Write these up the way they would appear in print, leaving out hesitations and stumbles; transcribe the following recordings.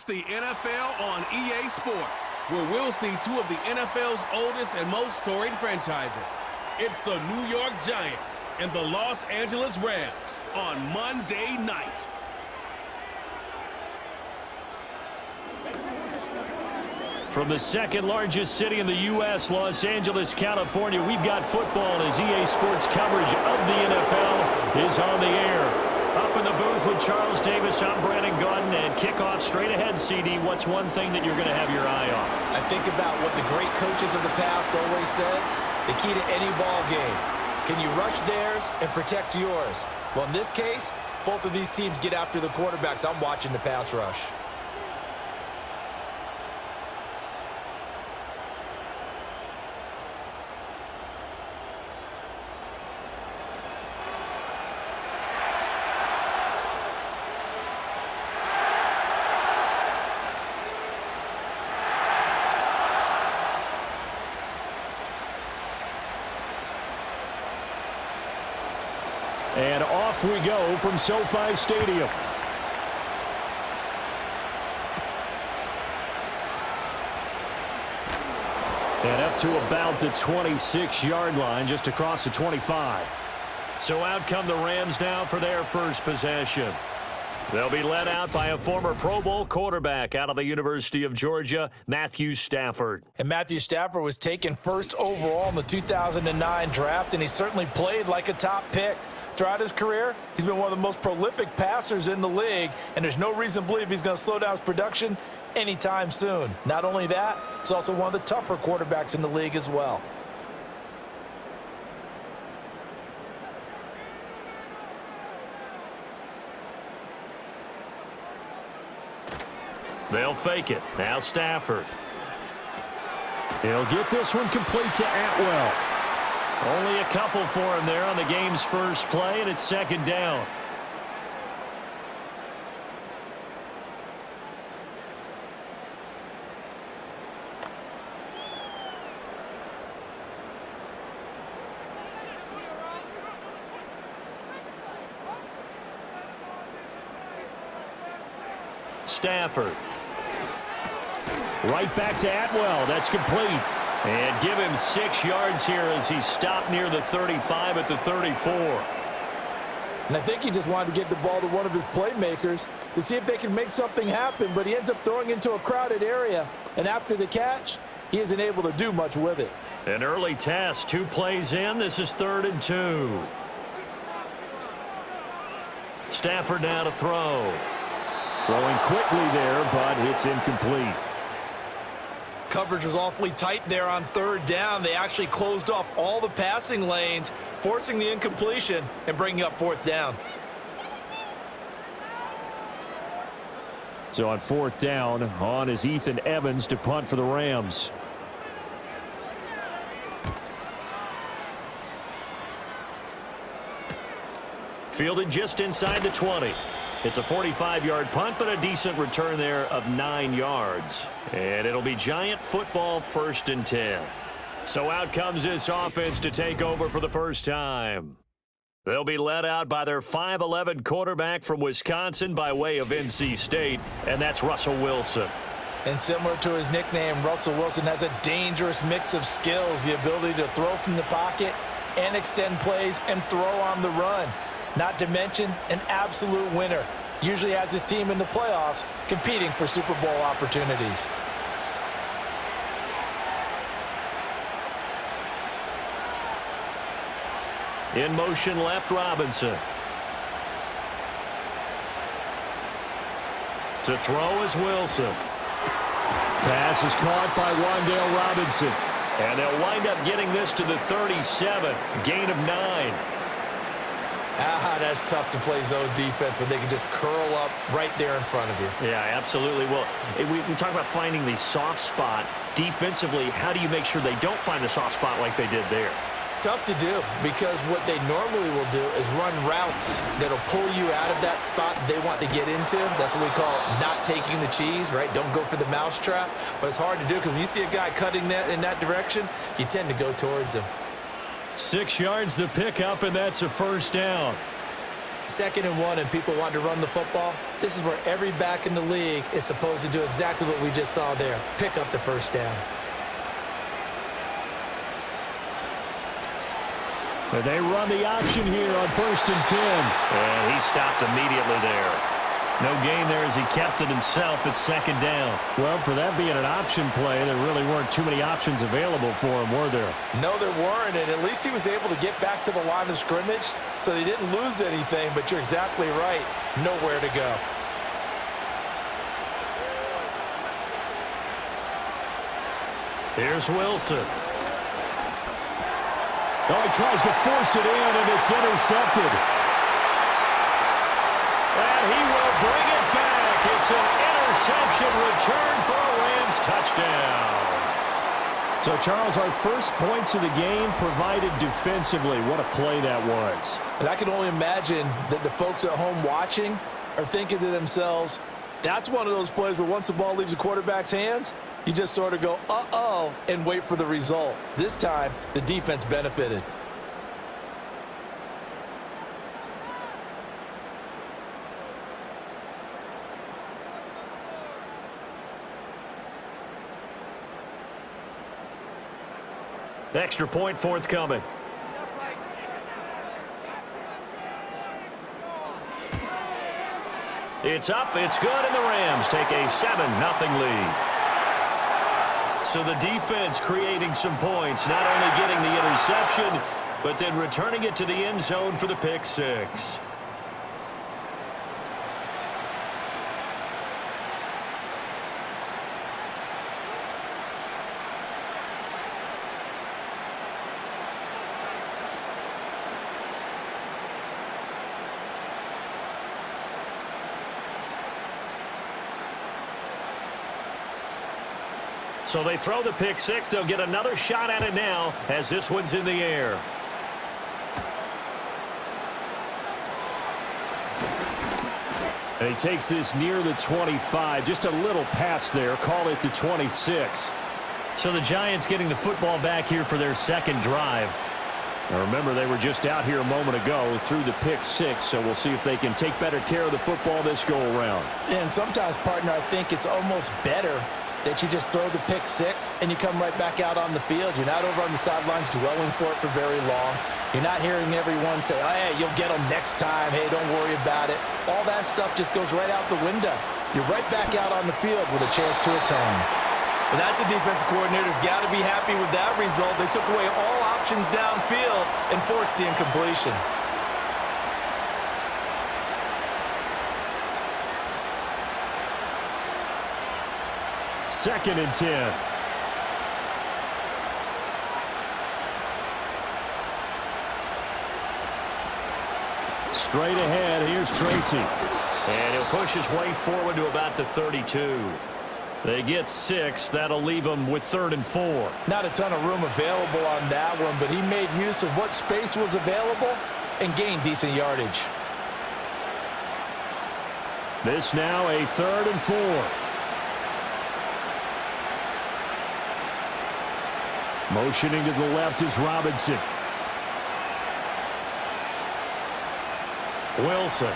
It's the NFL on EA Sports, where we'll see two of the NFL's oldest and most storied franchises. It's the New York Giants and the Los Angeles Rams on Monday night. From the second largest city in the U.S., Los Angeles, California, we've got football as EA Sports coverage of the NFL is on the air. Up in the booth with Charles Davis, I'm Brandon Gaudin, and kickoff straight ahead, CD. What's one thing that you're going to have your eye on? I think about what the great coaches of the past always said. The key to any ball game. Can you rush theirs and protect yours? Well, in this case, both of these teams get after the quarterbacks. I'm watching the pass rush. And off we go from SoFi Stadium. And up to about the 26-yard line, just across the 25. So out come the Rams now for their first possession. They'll be led out by a former Pro Bowl quarterback out of the University of Georgia, Matthew Stafford. And Matthew Stafford was taken first overall in the 2009 draft, and he certainly played like a top pick. Throughout his career, he's been one of the most prolific passers in the league, and there's no reason to believe he's going to slow down his production anytime soon. Not only that, he's also one of the tougher quarterbacks in the league as well. They'll fake it. Now Stafford. He'll get this one complete to Atwell. Only a couple for him there on the game's first play, and it's second down. Stafford. Right back to Atwell. That's complete. And give him 6 yards here as he stopped near the 35 at the 34. And I think he just wanted to get the ball to one of his playmakers to see if they can make something happen, but he ends up throwing into a crowded area. And after the catch, he isn't able to do much with it. An early test, 2 plays in. This is 3rd and 2. Stafford now to throw. Throwing quickly there, but it's incomplete. Coverage was awfully tight there on 3rd down. They actually closed off all the passing lanes, forcing the incompletion and bringing up 4th down. So on 4th down, on is Ethan Evans to punt for the Rams. Fielded just inside the 20. It's a 45-yard punt, but a decent return there of 9 yards. And it'll be Giant football 1st and 10. So out comes this offense to take over for the first time. They'll be led out by their 5'11" quarterback from Wisconsin by way of NC State, and that's Russell Wilson. And similar to his nickname, Russell Wilson has a dangerous mix of skills, the ability to throw from the pocket and extend plays and throw on the run. Not to mention an absolute winner. Usually has his team in the playoffs competing for Super Bowl opportunities. In motion left, Robinson. To throw is Wilson. Pass is caught by Wan'Dale Robinson. And they'll wind up getting this to the 37. Gain of 9. That's tough to play zone defense when they can just curl up right there in front of you. Yeah, absolutely. Well, we talk about finding the soft spot. Defensively, how do you make sure they don't find the soft spot like they did there? Tough to do, because what they normally will do is run routes that'll pull you out of that spot they want to get into. That's what we call not taking the cheese, right? Don't go for the mousetrap. But it's hard to do because when you see a guy cutting that in that direction, you tend to go towards him. 6 yards the pickup, and that's a first down. 2nd and 1 and people want to run the football, this is where every back in the league is supposed to do exactly what we just saw there, pick up the first down. They run the option here on 1st and 10. And he stopped immediately there. No gain there as he kept it himself at 2nd down. Well, for that being an option play, there really weren't too many options available for him, were there? No, there weren't, and at least he was able to get back to the line of scrimmage, so they didn't lose anything, but you're exactly right. Nowhere to go. Here's Wilson. Oh, he tries to force it in, and it's intercepted. And he will bring it back. It's an interception return for a Rams touchdown. So, Charles, our first points of the game provided defensively. What a play that was. And I can only imagine that the folks at home watching are thinking to themselves, that's one of those plays where once the ball leaves the quarterback's hands, you just sort of go, uh-oh, and wait for the result. This time, the defense benefited. Extra point forthcoming. It's up, it's good, and the Rams take a 7-0 lead. So the defense creating some points, not only getting the interception, but then returning it to the end zone for the pick six. So they throw the pick six. They'll get another shot at it now as this one's in the air. And he takes this near the 25. Just a little pass there. Call it the 26. So the Giants getting the football back here for their second drive. Now remember, they were just out here a moment ago through the pick six, so we'll see if they can take better care of the football this go-around. And sometimes, partner, I think it's almost better that you just throw the pick six and you come right back out on the field. You're not over on the sidelines dwelling for it for very long. You're not hearing everyone say, oh, hey, you'll get them next time. Hey, don't worry about it. All that stuff just goes right out the window. You're right back out on the field with a chance to atone. Well, that's a defensive coordinator's got to be happy with that result. They took away all options downfield and forced the incompletion. Second and 10. Straight ahead, here's Tracy. And he'll push his way forward to about the 32. They get 6. That'll leave them with 3rd and 4. Not a ton of room available on that one, but he made use of what space was available and gained decent yardage. This now a 3rd and 4. Motioning to the left is Robinson. Wilson.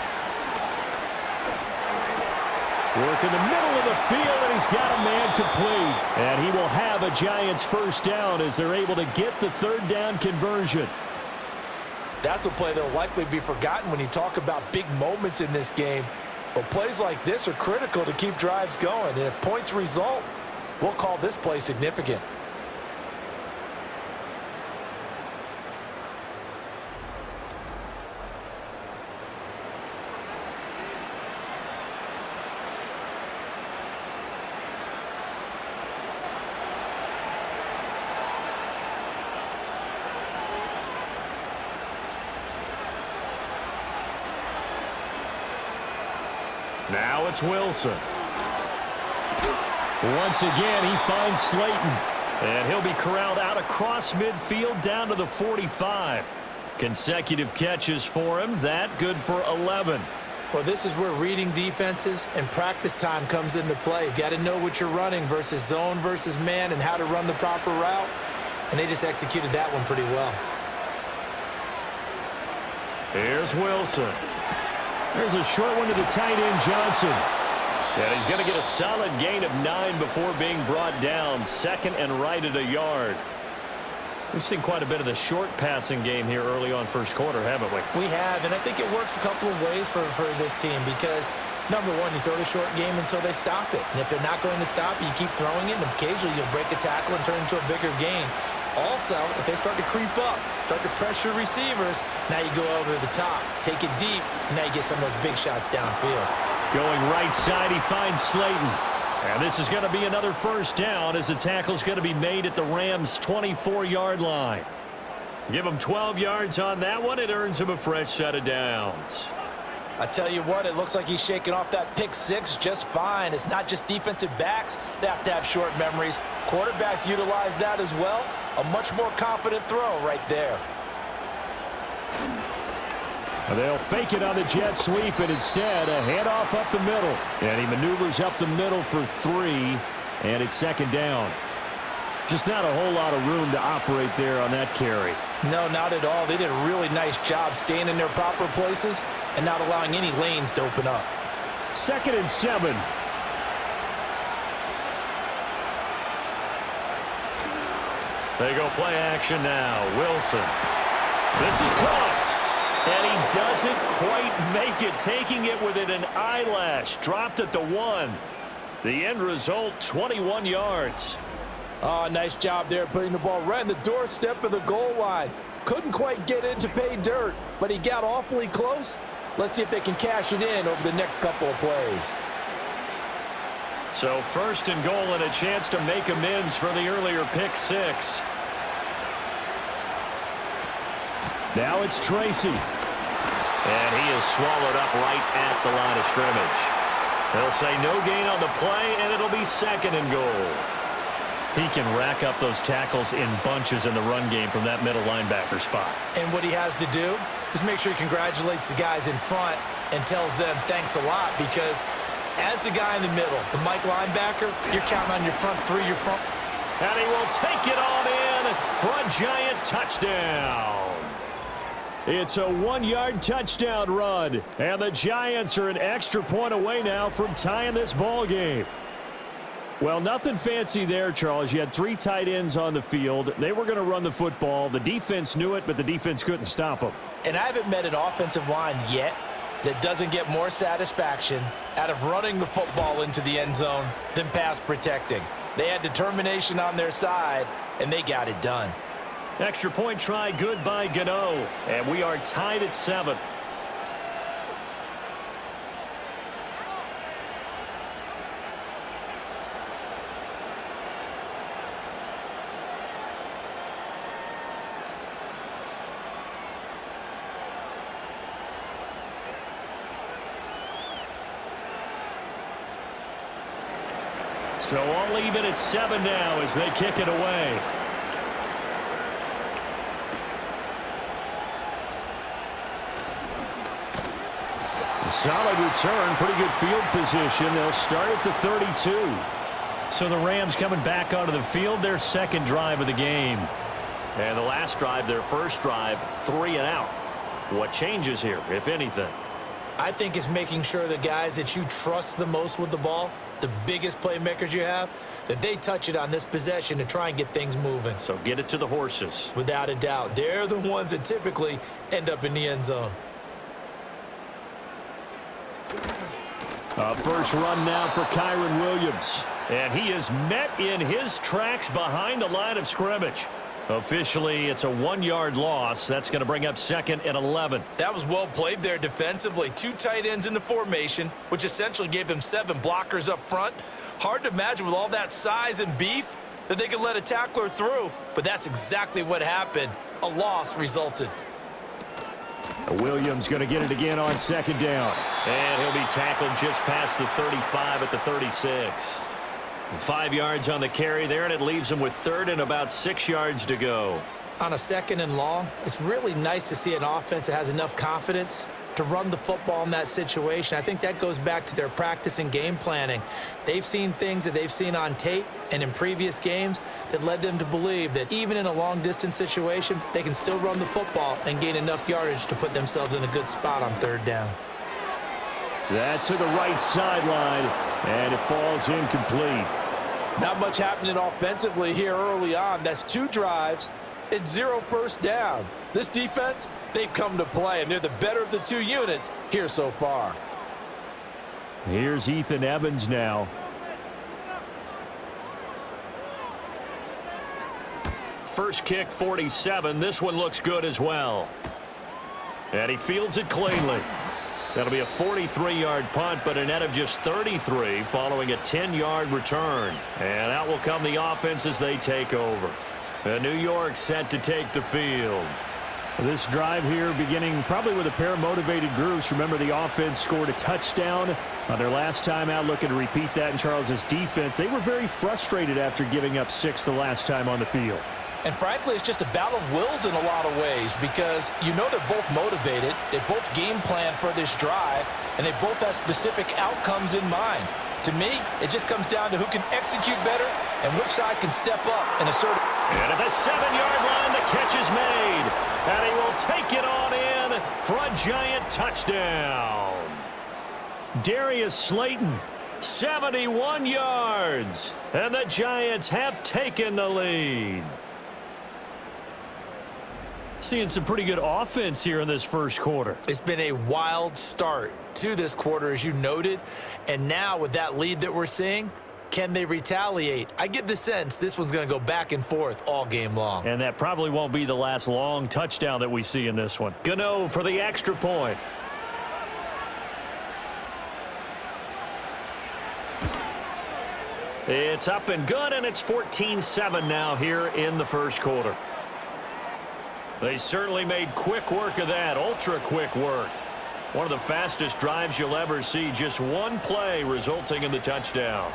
Work in the middle of the field, and he's got a man complete. And he will have a Giants first down as they're able to get the 3rd down conversion. That's a play that will likely be forgotten when you talk about big moments in this game. But plays like this are critical to keep drives going. And if points result, we'll call this play significant. Now it's Wilson. Once again, he finds Slayton. And he'll be corralled out across midfield down to the 45. Consecutive catches for him. That good for 11. Well, this is where reading defenses and practice time comes into play. You've got to know what you're running versus zone versus man and how to run the proper route. And they just executed that one pretty well. Here's Wilson. There's a short one to the tight end, Johnson. And he's going to get a solid gain of 9 before being brought down. Second and right at a yard. We've seen quite a bit of the short passing game here early on first quarter, haven't we? We have, and I think it works a couple of ways for this team because, number one, you throw the short game until they stop it. And if they're not going to stop it, you keep throwing it, and occasionally you'll break a tackle and turn it into a bigger gain. Also, if they start to creep up, start to pressure receivers, now you go over the top, take it deep, and now you get some of those big shots downfield. Going right side, he finds Slayton. And this is going to be another first down as the tackle's going to be made at the Rams' 24-yard line. Give him 12 yards on that one. It earns him a fresh set of downs. I tell you what, it looks like he's shaking off that pick six just fine. It's not just defensive backs that have to have short memories. Quarterbacks utilize that as well. A much more confident throw right there. They'll fake it on the jet sweep, and instead a handoff up the middle. And he maneuvers up the middle for 3, and it's second down. Just not a whole lot of room to operate there on that carry. No, not at all. They did a really nice job staying in their proper places and not allowing any lanes to open up. 2nd and 7. They go play action now. Wilson. This is caught. And he doesn't quite make it, taking it within an eyelash. Dropped at the 1. The end result, 21 yards. Oh, nice job there putting the ball right in the doorstep of the goal line. Couldn't quite get in to pay dirt, but he got awfully close. Let's see if they can cash it in over the next couple of plays. So 1st and goal and a chance to make amends for the earlier pick 6. Now it's Tracy. And he is swallowed up right at the line of scrimmage. They'll say no gain on the play, and it'll be 2nd and goal. He can rack up those tackles in bunches in the run game from that middle linebacker spot. And what he has to do is make sure he congratulates the guys in front and tells them thanks a lot, because as the guy in the middle, the Mike linebacker, you're counting on your front 3, your front. And he will take it on in for a giant touchdown. It's a 1-yard touchdown run, and the Giants are an extra point away now from tying this ball game. Well, nothing fancy there, Charles. You had 3 tight ends on the field. They were going to run the football. The defense knew it, but the defense couldn't stop them. And I haven't met an offensive line yet that doesn't get more satisfaction out of running the football into the end zone than pass protecting. They had determination on their side, and they got it done. Extra point try good by Gano, and we are tied at 7. So all even at 7 now as they kick it away. Solid return, pretty good field position. They'll start at the 32. So the Rams coming back onto the field, their 2nd drive of the game. And the last drive, their 1st drive, 3 and out. What changes here, if anything? I think it's making sure the guys that you trust the most with the ball, the biggest playmakers you have, that they touch it on this possession to try and get things moving. So get it to the horses. Without a doubt. They're the ones that typically end up in the end zone. First run now for Kyron Williams. And he is met in his tracks behind the line of scrimmage. Officially, it's a 1-yard loss. That's going to bring up 2nd and 11. That was well played there defensively. 2 tight ends in the formation, which essentially gave them 7 blockers up front. Hard to imagine with all that size and beef that they could let a tackler through, but that's exactly what happened. A loss resulted. Williams going to get it again on 2nd down. And he'll be tackled just past the 35 at the 36. 5 yards on the carry there, and it leaves him with 3rd and about 6 yards to go. On a 2nd and long, it's really nice to see an offense that has enough confidence to run the football in that situation. I think that goes back to their practice and game planning. They've seen things that they've seen on tape and in previous games that led them to believe that even in a long-distance situation, they can still run the football and gain enough yardage to put themselves in a good spot on 3rd down. That to the right sideline, and it falls incomplete. Not much happening offensively here early on. That's 2 drives and 0 first downs. This defense, they've come to play, and they're the better of the 2 units here so far. Here's Ethan Evans now. First kick, 47. This one looks good as well. And he fields it cleanly. That'll be a 43-yard punt, but a net of just 33 following a 10-yard return. And out will come the offense as they take over. New York set to take the field. This drive here beginning probably with a pair of motivated groups. Remember, the offense scored a touchdown on their last time out, looking to repeat that in Charles's defense. They were very frustrated after giving up 6 the last time on the field. And frankly, it's just a battle of wills in a lot of ways because you know they're both motivated, they both game plan for this drive, and they both have specific outcomes in mind. To me, it just comes down to who can execute better and which side can step up and assert it. And at the 7-yard line, the catch is made. And he will take it on in for a Giant touchdown. Darius Slayton, 71 yards. And the Giants have taken the lead. seeing some pretty good offense here in this first quarter. It's been a wild start to this quarter, as you noted. And now with that lead that we're seeing, can they retaliate? I get the sense this one's going to go back and forth all game long. And that probably won't be the last long touchdown that we see in this one. Gano for the extra point. It's up and good, and it's 14-7 now here in the first quarter. They certainly made quick work of that, ultra-quick work. One of the fastest drives you'll ever see, just one play resulting in the touchdown.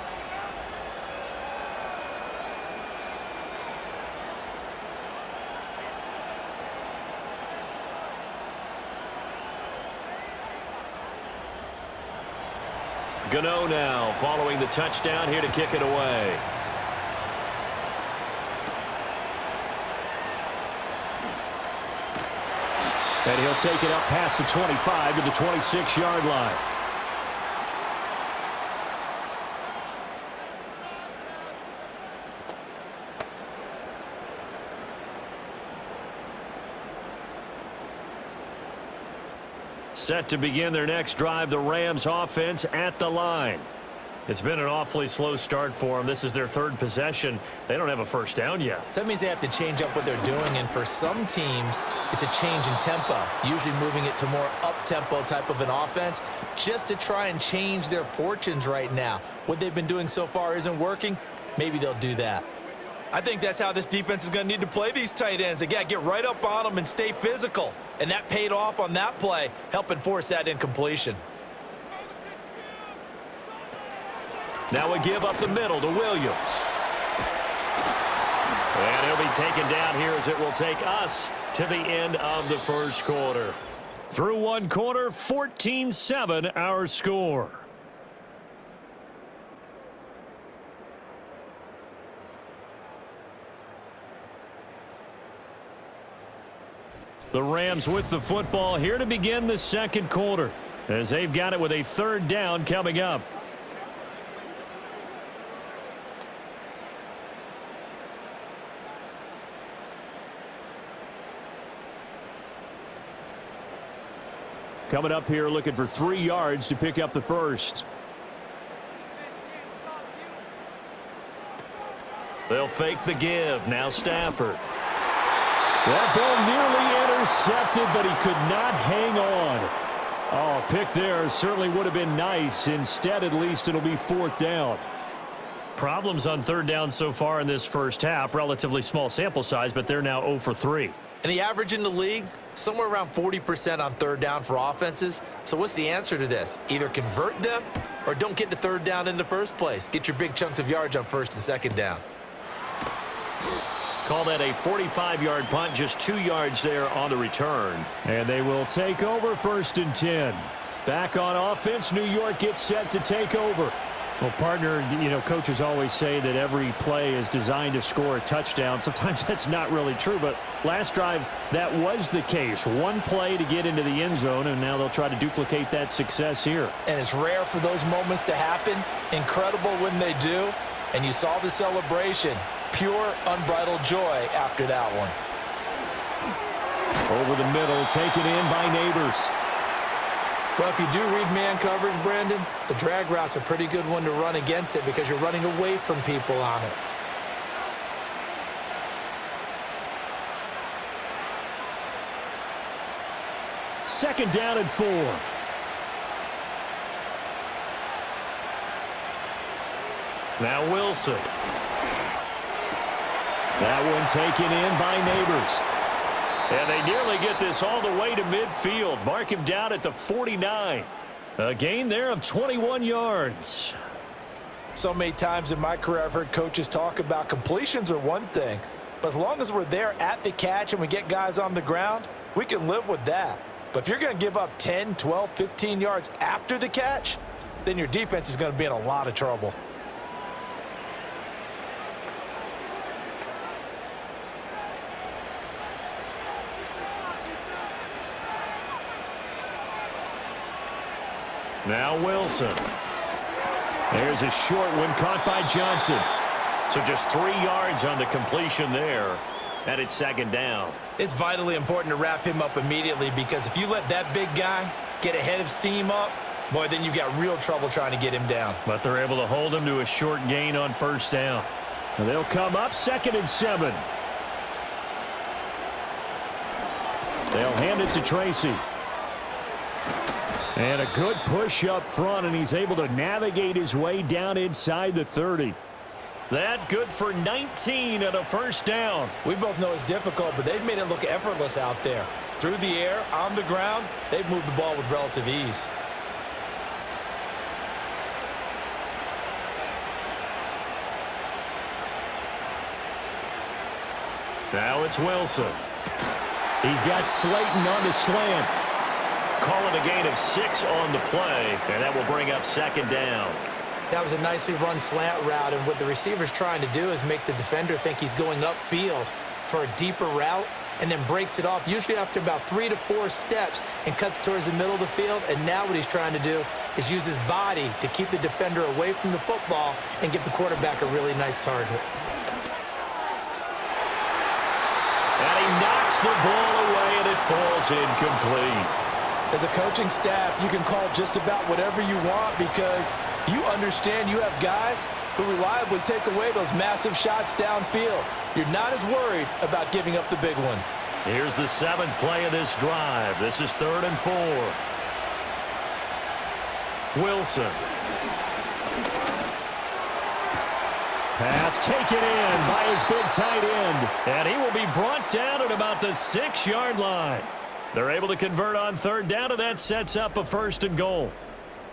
Gano now following the touchdown here to kick it away. And he'll take it up past the 25 to the 26-yard line. Set to begin their next drive, the Rams offense at the line. It's been an awfully slow start for them. This is their third possession. They don't have a first down yet. So that means they have to change up what they're doing, and for some teams, it's a change in tempo, usually moving it to more up-tempo type of an offense just to try and change their fortunes right now. What they've been doing so far isn't working. Maybe they'll do that. I think that's how this defense is going to need to play these tight ends. Again, get right up on them and stay physical. And that paid off on that play, helping force that incompletion. Now we give up the middle to Williams. And he'll be taken down here as it will take us to the end of the first quarter. Through one quarter, 14-7 our score. The Rams with the football here to begin the second quarter, as they've got it with a third down coming up. Coming up here looking for 3 yards to pick up the first. They'll fake the give. Now Stafford. That ball nearly intercepted, but he could not hang on. Oh, a pick there certainly would have been nice. Instead, at least, it'll be fourth down. Problems on third down so far in this first half. Relatively small sample size, but they're now 0 for 3. And the average in the league, somewhere around 40% on third down for offenses. So what's the answer to this? Either convert them or don't get to third down in the first place. Get your big chunks of yards on first and second down. Call that a 45-yard punt, just 2 yards there on the return. And they will take over first and 10. Back on offense, New York gets set to take over. Well, partner, coaches always say that every play is designed to score a touchdown. Sometimes that's not really true, but last drive, that was the case. One play to get into the end zone, and now they'll try to duplicate that success here. And it's rare for those moments to happen. Incredible when they do. And you saw the celebration. Pure, unbridled joy after that one. Over the middle, taken in by Neighbors. Well, if you do read man coverage, Brandon, the drag route's a pretty good one to run against it because you're running away from people on it. Second down and 4. Now Wilson. That one taken in by Neighbors. And they nearly get this all the way to midfield. Mark him down at the 49. A gain there of 21 yards. So many times in my career I've heard coaches talk about completions are one thing, but as long as we're there at the catch and we get guys on the ground, we can live with that. But if you're going to give up 10, 12, 15 yards after the catch, then your defense is going to be in a lot of trouble. Now Wilson. There's a short one caught by Johnson. So just 3 yards on the completion there. And it's second down. It's vitally important to wrap him up immediately because if you let that big guy get ahead of steam up, boy, then you've got real trouble trying to get him down. But they're able to hold him to a short gain on first down. And they'll come up 2nd and 7. They'll hand it to Tracy. And a good push up front, and he's able to navigate his way down inside the 30. That good for 19 and a first down. We both know it's difficult, but they've made it look effortless out there. Through the air, on the ground, they've moved the ball with relative ease. Now it's Wilson. He's got Slayton on the slant. Calling a gain of 6 on the play, and that will bring up second down. That was a nicely run slant route, and what the receiver's trying to do is make the defender think he's going upfield for a deeper route and then breaks it off, usually after about 3 to 4 steps, and cuts towards the middle of the field. And now what he's trying to do is use his body to keep the defender away from the football and give the quarterback a really nice target. And he knocks the ball away, and it falls incomplete. As a coaching staff, you can call just about whatever you want because you understand you have guys who reliably take away those massive shots downfield. You're not as worried about giving up the big one. Here's the 7th play of this drive. This is 3rd and 4. Wilson. Pass taken in by his big tight end. And he will be brought down at about the 6-yard line. They're able to convert on 3rd down, and that sets up a 1st and goal.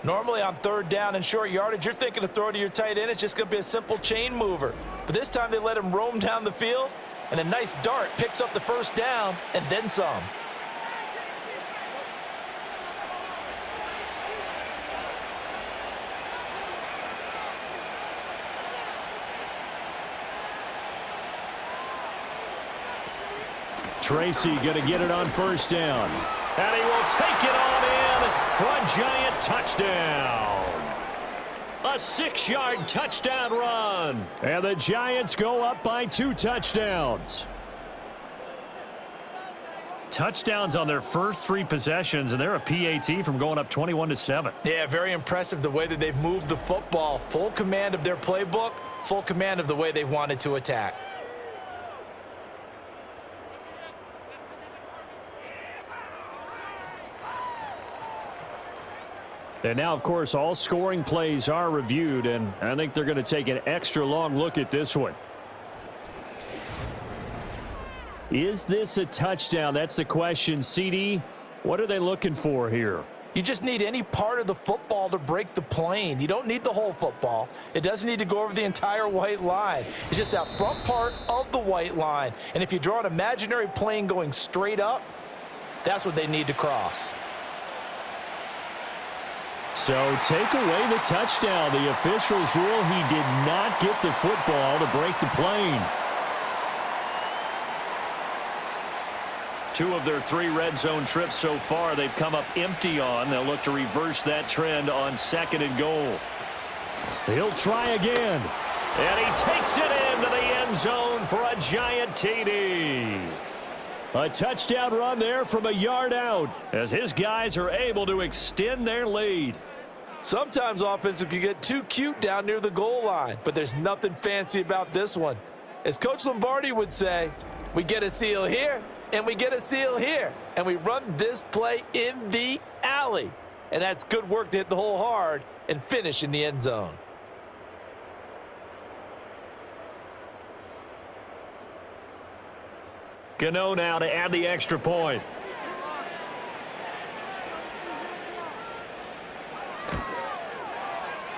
Normally on 3rd down and short yardage, you're thinking to throw to your tight end. It's just going to be a simple chain mover. But this time they let him roam down the field, and a nice dart picks up the 1st down and then some. Tracy going to get it on 1st down. And he will take it on in for a giant touchdown. A 6-yard touchdown run. And the Giants go up by 2 touchdowns. Touchdowns on their first 3 possessions, and they're a PAT from going up 21-7. Yeah, very impressive the way that they've moved the football. Full command of their playbook, full command of the way they've wanted to attack. And now, of course, all scoring plays are reviewed, and I think they're going to take an extra long look at this one. Is this a touchdown? That's the question. CD, what are they looking for here? You just need any part of the football to break the plane. You don't need the whole football. It doesn't need to go over the entire white line. It's just that front part of the white line. And if you draw an imaginary plane going straight up, that's what they need to cross. So take away the touchdown. The officials rule he did not get the football to break the plane. 2 of their 3 red zone trips so far they've come up empty on. They'll look to reverse that trend on 2nd and goal. He'll try again. And he takes it into the end zone for a giant TD. A touchdown run there from a yard out, as his guys are able to extend their lead. Sometimes offenses can get too cute down near the goal line, but there's nothing fancy about this one. As Coach Lombardi would say, we get a seal here, and we get a seal here, and we run this play in the alley. And that's good work to hit the hole hard and finish in the end zone. Gano now to add the extra point.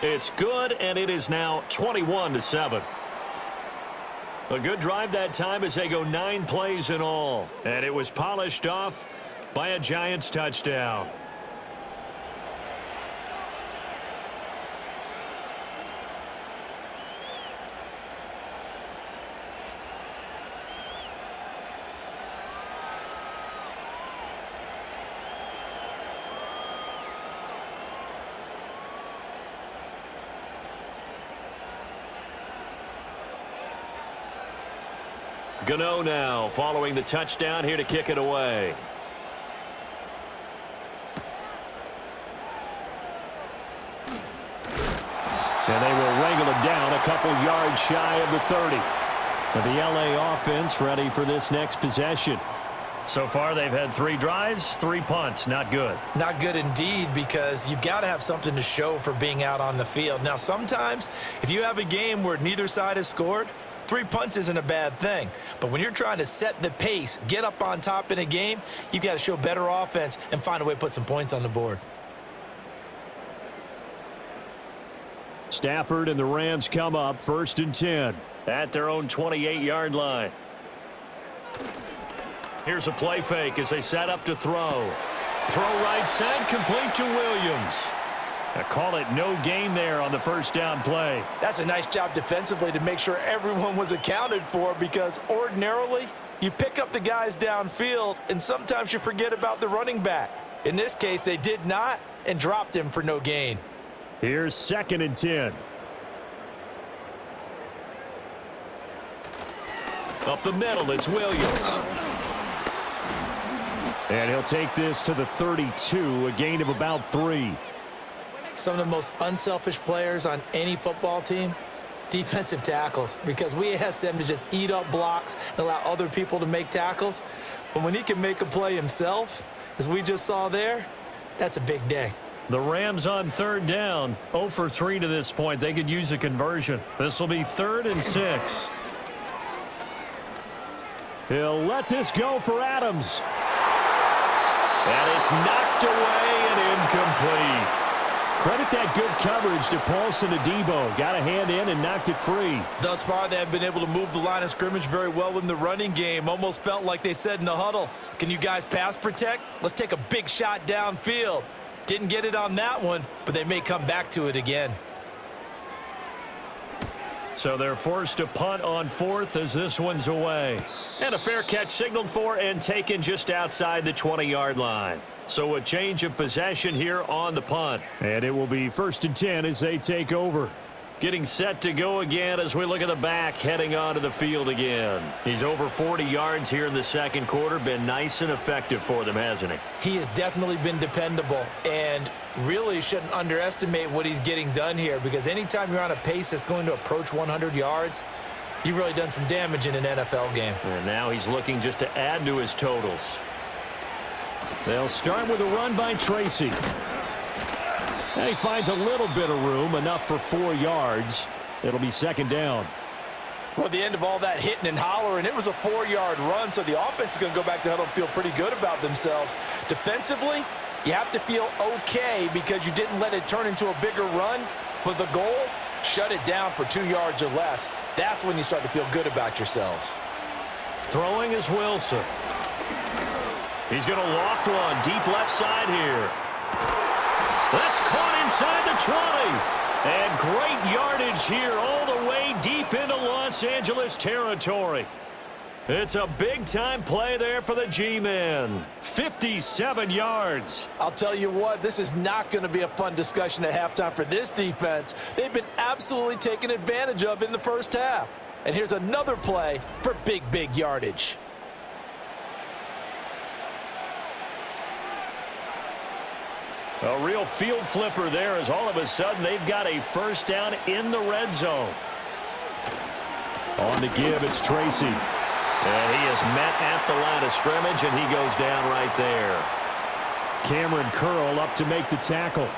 It's good, and it is now 21-7. A good drive that time as they go 9 plays in all. And it was polished off by a Giants touchdown. Gano now following the touchdown here to kick it away. And they will wrangle him down a couple yards shy of the 30. And the LA offense ready for this next possession. So far they've had 3 drives, 3 punts. Not good. Not good indeed, because you've got to have something to show for being out on the field. Now, sometimes if you have a game where neither side has scored, 3 punts isn't a bad thing. But when you're trying to set the pace, get up on top in a game, you've got to show better offense and find a way to put some points on the board. Stafford and the Rams come up 1st and 10. At their own 28-yard line. Here's a play fake as they set up to throw. Throw right side, complete to Williams. I call it no gain there on the 1st down play. That's a nice job defensively to make sure everyone was accounted for, because ordinarily you pick up the guys downfield and sometimes you forget about the running back. In this case, they did not and dropped him for no gain. Here's 2nd and 10. Up the middle, it's Williams. And he'll take this to the 32, a gain of about 3. Some of the most unselfish players on any football team, defensive tackles, because we ask them to just eat up blocks and allow other people to make tackles. But when he can make a play himself, as we just saw there, that's a big day. The Rams on 3rd down, 0 for 3 to this point. They could use a conversion. This will be 3rd and 6. He'll let this go for Adams. And it's knocked away and incomplete. Credit that good coverage to Paulson Adebo. Got a hand in and knocked it free. Thus far, they have been able to move the line of scrimmage very well in the running game. Almost felt like they said in the huddle, can you guys pass protect? Let's take a big shot downfield. Didn't get it on that one, but they may come back to it again. So they're forced to punt on 4th as this one's away. And a fair catch signaled for and taken just outside the 20-yard line. So a change of possession here on the punt. And it will be 1st and 10 as they take over. Getting set to go again as we look at the back heading onto the field again. He's over 40 yards here in the 2nd quarter. Been nice and effective for them, hasn't he? He has definitely been dependable, and really shouldn't underestimate what he's getting done here, because anytime you're on a pace that's going to approach 100 yards, you've really done some damage in an NFL game. And now he's looking just to add to his totals. They'll start with a run by Tracy. And he finds a little bit of room, enough for 4 yards. It'll be 2nd down. Well, at the end of all that hitting and hollering, it was a 4-yard run, so the offense is going to go back to huddle and feel pretty good about themselves. Defensively, you have to feel okay because you didn't let it turn into a bigger run, but the goal, shut it down for 2 yards or less. That's when you start to feel good about yourselves. Throwing is Wilson. He's going to loft one deep left side here. That's caught inside the 20. And great yardage here all the way deep into Los Angeles territory. It's a big-time play there for the G-Men. 57 yards. I'll tell you what, this is not going to be a fun discussion at halftime for this defense. They've been absolutely taken advantage of in the first half. And here's another play for big yardage. A real field flipper there as all of a sudden they've got a first down in the red zone. On the give, it's Tracy. And he is met at the line of scrimmage, and he goes down right there. Cameron Curl up to make the tackle.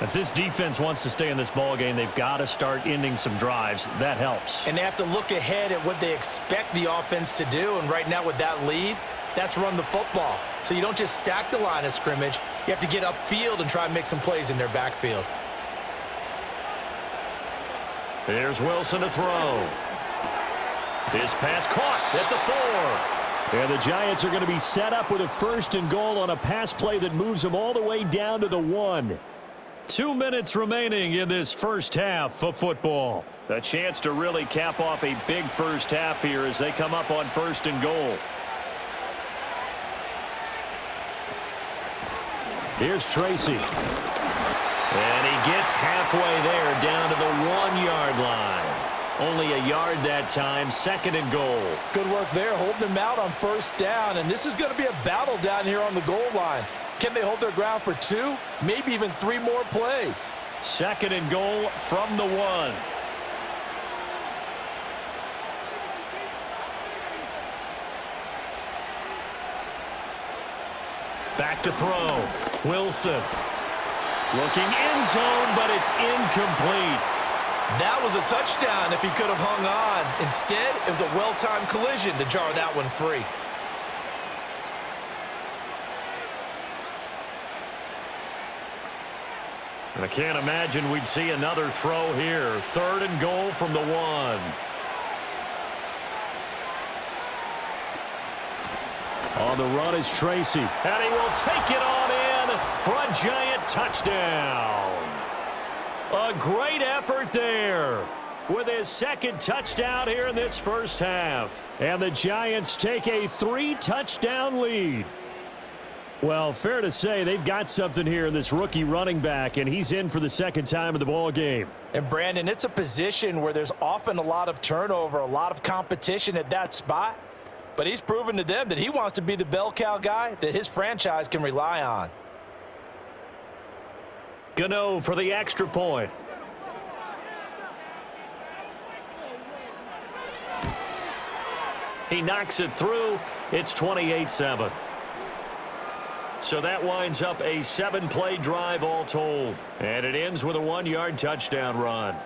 If this defense wants to stay in this ballgame, they've got to start ending some drives. That helps. And they have to look ahead at what they expect the offense to do. And right now with that lead, that's run the football. So you don't just stack the line of scrimmage. You have to get upfield and try and make some plays in their backfield. Here's Wilson to throw. His pass caught at the 4. And the Giants are going to be set up with a 1st and goal on a pass play that moves them all the way down to the 1. 2 minutes remaining in this first half of football. A chance to really cap off a big first half here as they come up on 1st and goal. Here's Tracy. And he gets halfway there down to the 1-yard line. Only a yard that time, 2nd and goal. Good work there, holding them out on 1st down. And this is going to be a battle down here on the goal line. Can they hold their ground for 2, maybe even 3 more plays? 2nd and goal from the 1. Back to throw. Wilson. Looking end zone, but it's incomplete. That was a touchdown if he could have hung on. Instead, it was a well-timed collision to jar that one free. And I can't imagine we'd see another throw here. 3rd and goal from the 1. On the run is Tracy. And he will take it on in for a Giant touchdown. A great effort there with his 2nd touchdown here in this first half. And the Giants take a 3-touchdown lead. Well, fair to say they've got something here in this rookie running back, and he's in for the 2nd time of the ball game. And Brandon, it's a position where there's often a lot of turnover, a lot of competition at that spot. But he's proven to them that he wants to be the bell cow guy that his franchise can rely on. Gano for the extra point. He knocks it through. It's 28-7. So that winds up a 7-play drive all told. And it ends with a 1-yard touchdown run.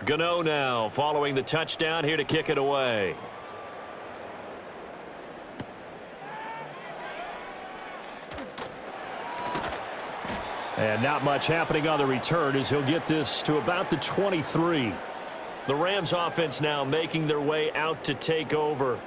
Gano now following the touchdown here to kick it away. And not much happening on the return as he'll get this to about the 23. The Rams offense now making their way out to take over.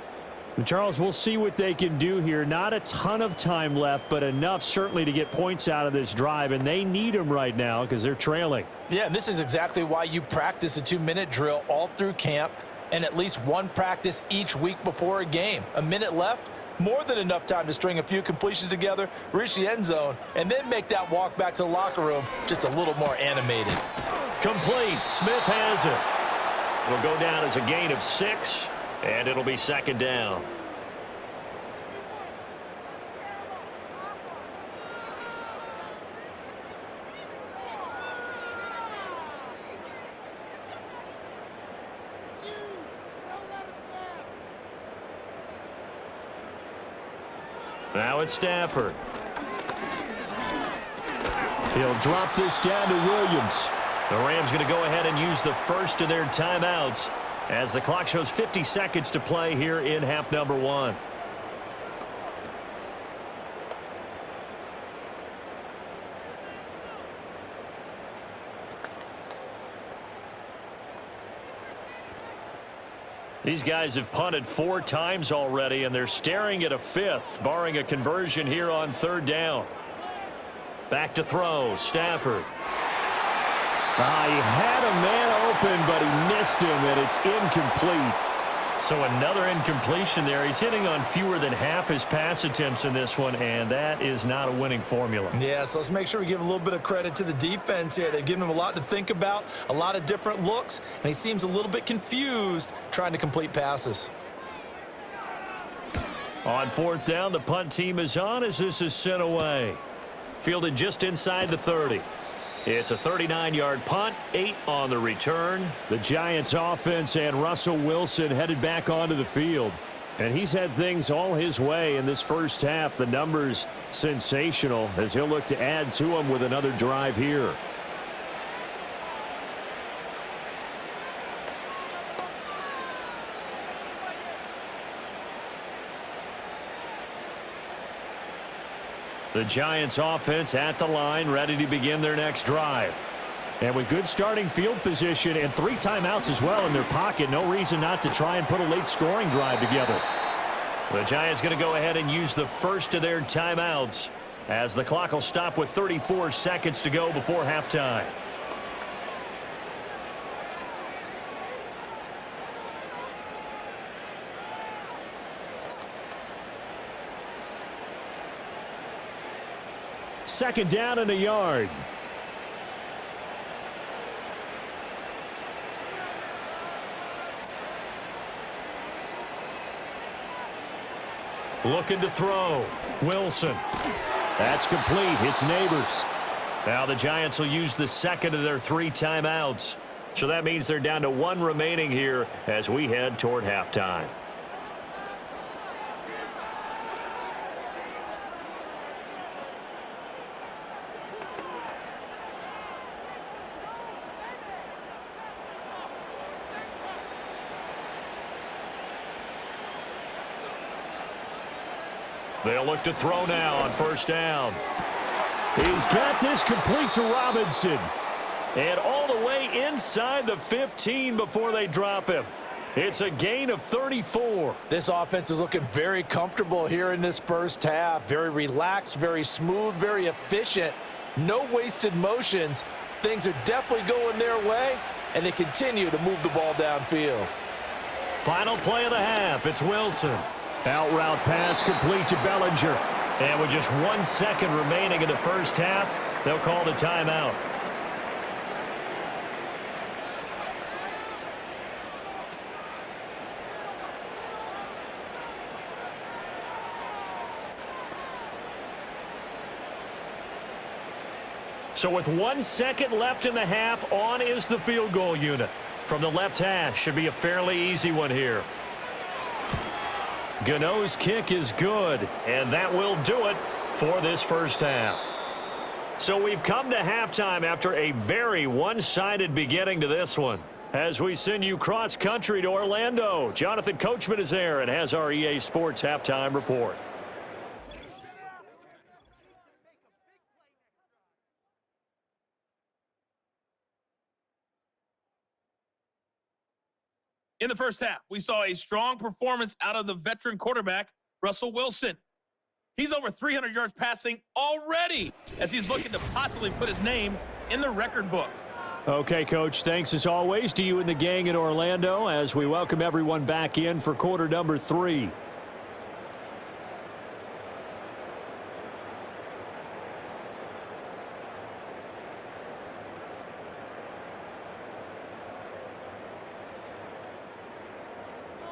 And Charles, we'll see what they can do here. Not a ton of time left, but enough certainly to get points out of this drive, and they need them right now because they're trailing. Yeah, and this is exactly why you practice a 2-minute drill all through camp and at least one practice each week before a game. A minute left, more than enough time to string a few completions together, reach the end zone, and then make that walk back to the locker room just a little more animated. Complete. Smith has it. It'll go down as a gain of 6, and it'll be 2nd down. Now it's Stafford. He'll drop this down to Williams. The Rams going to go ahead and use the first of their timeouts as the clock shows 50 seconds to play here in half number one. These guys have punted 4 times already, and they're staring at a 5th, barring a conversion here on 3rd down. Back to throw, Stafford. He had a man open, but he missed him, and it's incomplete. So another incompletion there. He's hitting on fewer than half his pass attempts in this one, and that is not a winning formula. Yeah, so let's make sure we give a little bit of credit to the defense here. They've given him a lot to think about, a lot of different looks, and he seems a little bit confused trying to complete passes. On 4th down, the punt team is on as this is sent away. Fielded just inside the 30. It's a 39-yard punt, 8 on the return. The Giants offense and Russell Wilson headed back onto the field. And he's had things all his way in this first half. The numbers sensational as he'll look to add to them with another drive here. The Giants offense at the line, ready to begin their next drive. And with good starting field position and 3 timeouts as well in their pocket, no reason not to try and put a late scoring drive together. The Giants going to go ahead and use the first of their timeouts as the clock will stop with 34 seconds to go before halftime. Second down and a yard. Looking to throw. Wilson. That's complete. It's Neighbors. Now the Giants will use the second of their 3 timeouts. So that means they're down to 1 remaining here as we head toward halftime. They'll look to throw now on 1st down. He's got this complete to Robinson. And all the way inside the 15 before they drop him. It's a gain of 34. This offense is looking very comfortable here in this first half. Very relaxed, very smooth, very efficient. No wasted motions. Things are definitely going their way, and they continue to move the ball downfield. Final play of the half. It's Wilson. Out route pass complete to Bellinger. And with just 1 second remaining in the first half, they'll call the timeout. So with 1 second left in the half, on is the field goal unit. From the left hash, should be a fairly easy one here. Gano's kick is good, and that will do it for this first half. So we've come to halftime after a very one-sided beginning to this one. As we send you cross-country to Orlando, Jonathan Coachman is there and has our EA Sports halftime report. In the first half, we saw a strong performance out of the veteran quarterback, Russell Wilson. He's over 300 yards passing already as he's looking to possibly put his name in the record book. Okay, Coach, thanks as always to you and the gang in Orlando as we welcome everyone back in for quarter number 3.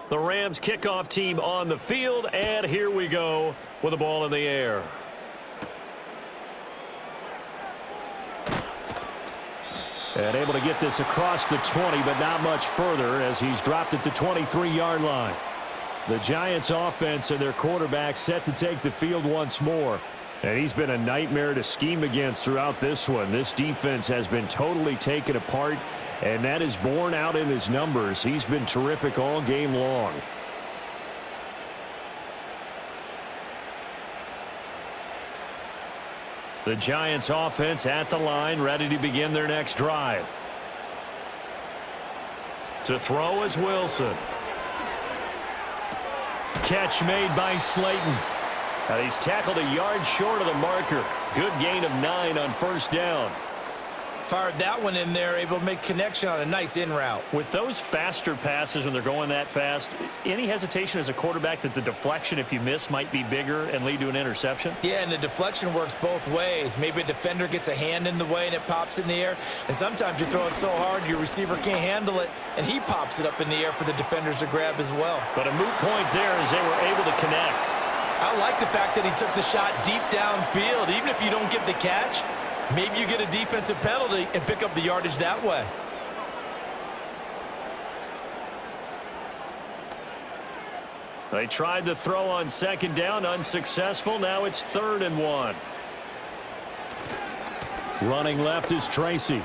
The Rams kickoff team on the field, and here we go with the ball in the air. And able to get this across the 20, but not much further as he's dropped it to 23-yard line. The Giants offense and their quarterback set to take the field once more. And he's been a nightmare to scheme against throughout this one. This defense has been totally taken apart, And that is borne out in his numbers. He's been terrific all game long. The Giants offense at the line, ready to begin their next drive. To throw is Wilson. Catch made by Slayton. And he's tackled a yard short of the marker. Good gain of 9 on first down. Fired that one in there, able to make connection on a nice in route. With those faster passes when they're going that fast, any hesitation as a quarterback that the deflection, if you miss, might be bigger and lead to an interception? Yeah, and the deflection works both ways. Maybe a defender gets a hand in the way and it pops in the air. And sometimes you throw it so hard your receiver can't handle it, and he pops it up in the air for the defenders to grab as well. But a moot point there as they were able to connect. I like the fact that he took the shot deep downfield. Even if you don't get the catch, maybe you get a defensive penalty and pick up the yardage that way. They tried the throw on second down, unsuccessful. Now it's 3rd and 1. Running left is Tracy.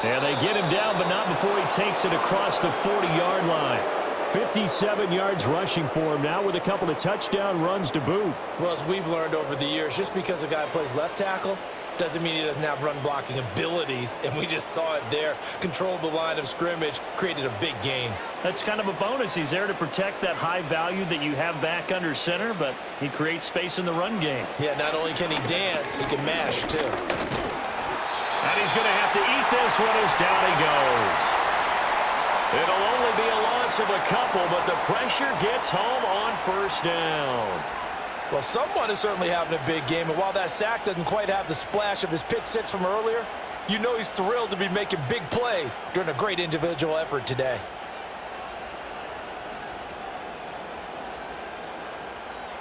And they get him down, but not before he takes it across the 40-yard line. 57 yards rushing for him now with a couple of touchdown runs to boot. Well, as we've learned over the years, just because a guy plays left tackle doesn't mean he doesn't have run blocking abilities, and we just saw it there. Controlled the line of scrimmage, created a big gain. That's kind of a bonus. He's there to protect that high value that you have back under center, but he creates space in the run game. Yeah, not only can he dance, he can mash, too. And he's going to have to eat this one as down he goes. It'll only be a loss of a couple, but the pressure gets home on first down. Well, someone is certainly having a big game, and while that sack doesn't quite have the splash of his pick six from earlier, you know he's thrilled to be making big plays during a great individual effort today.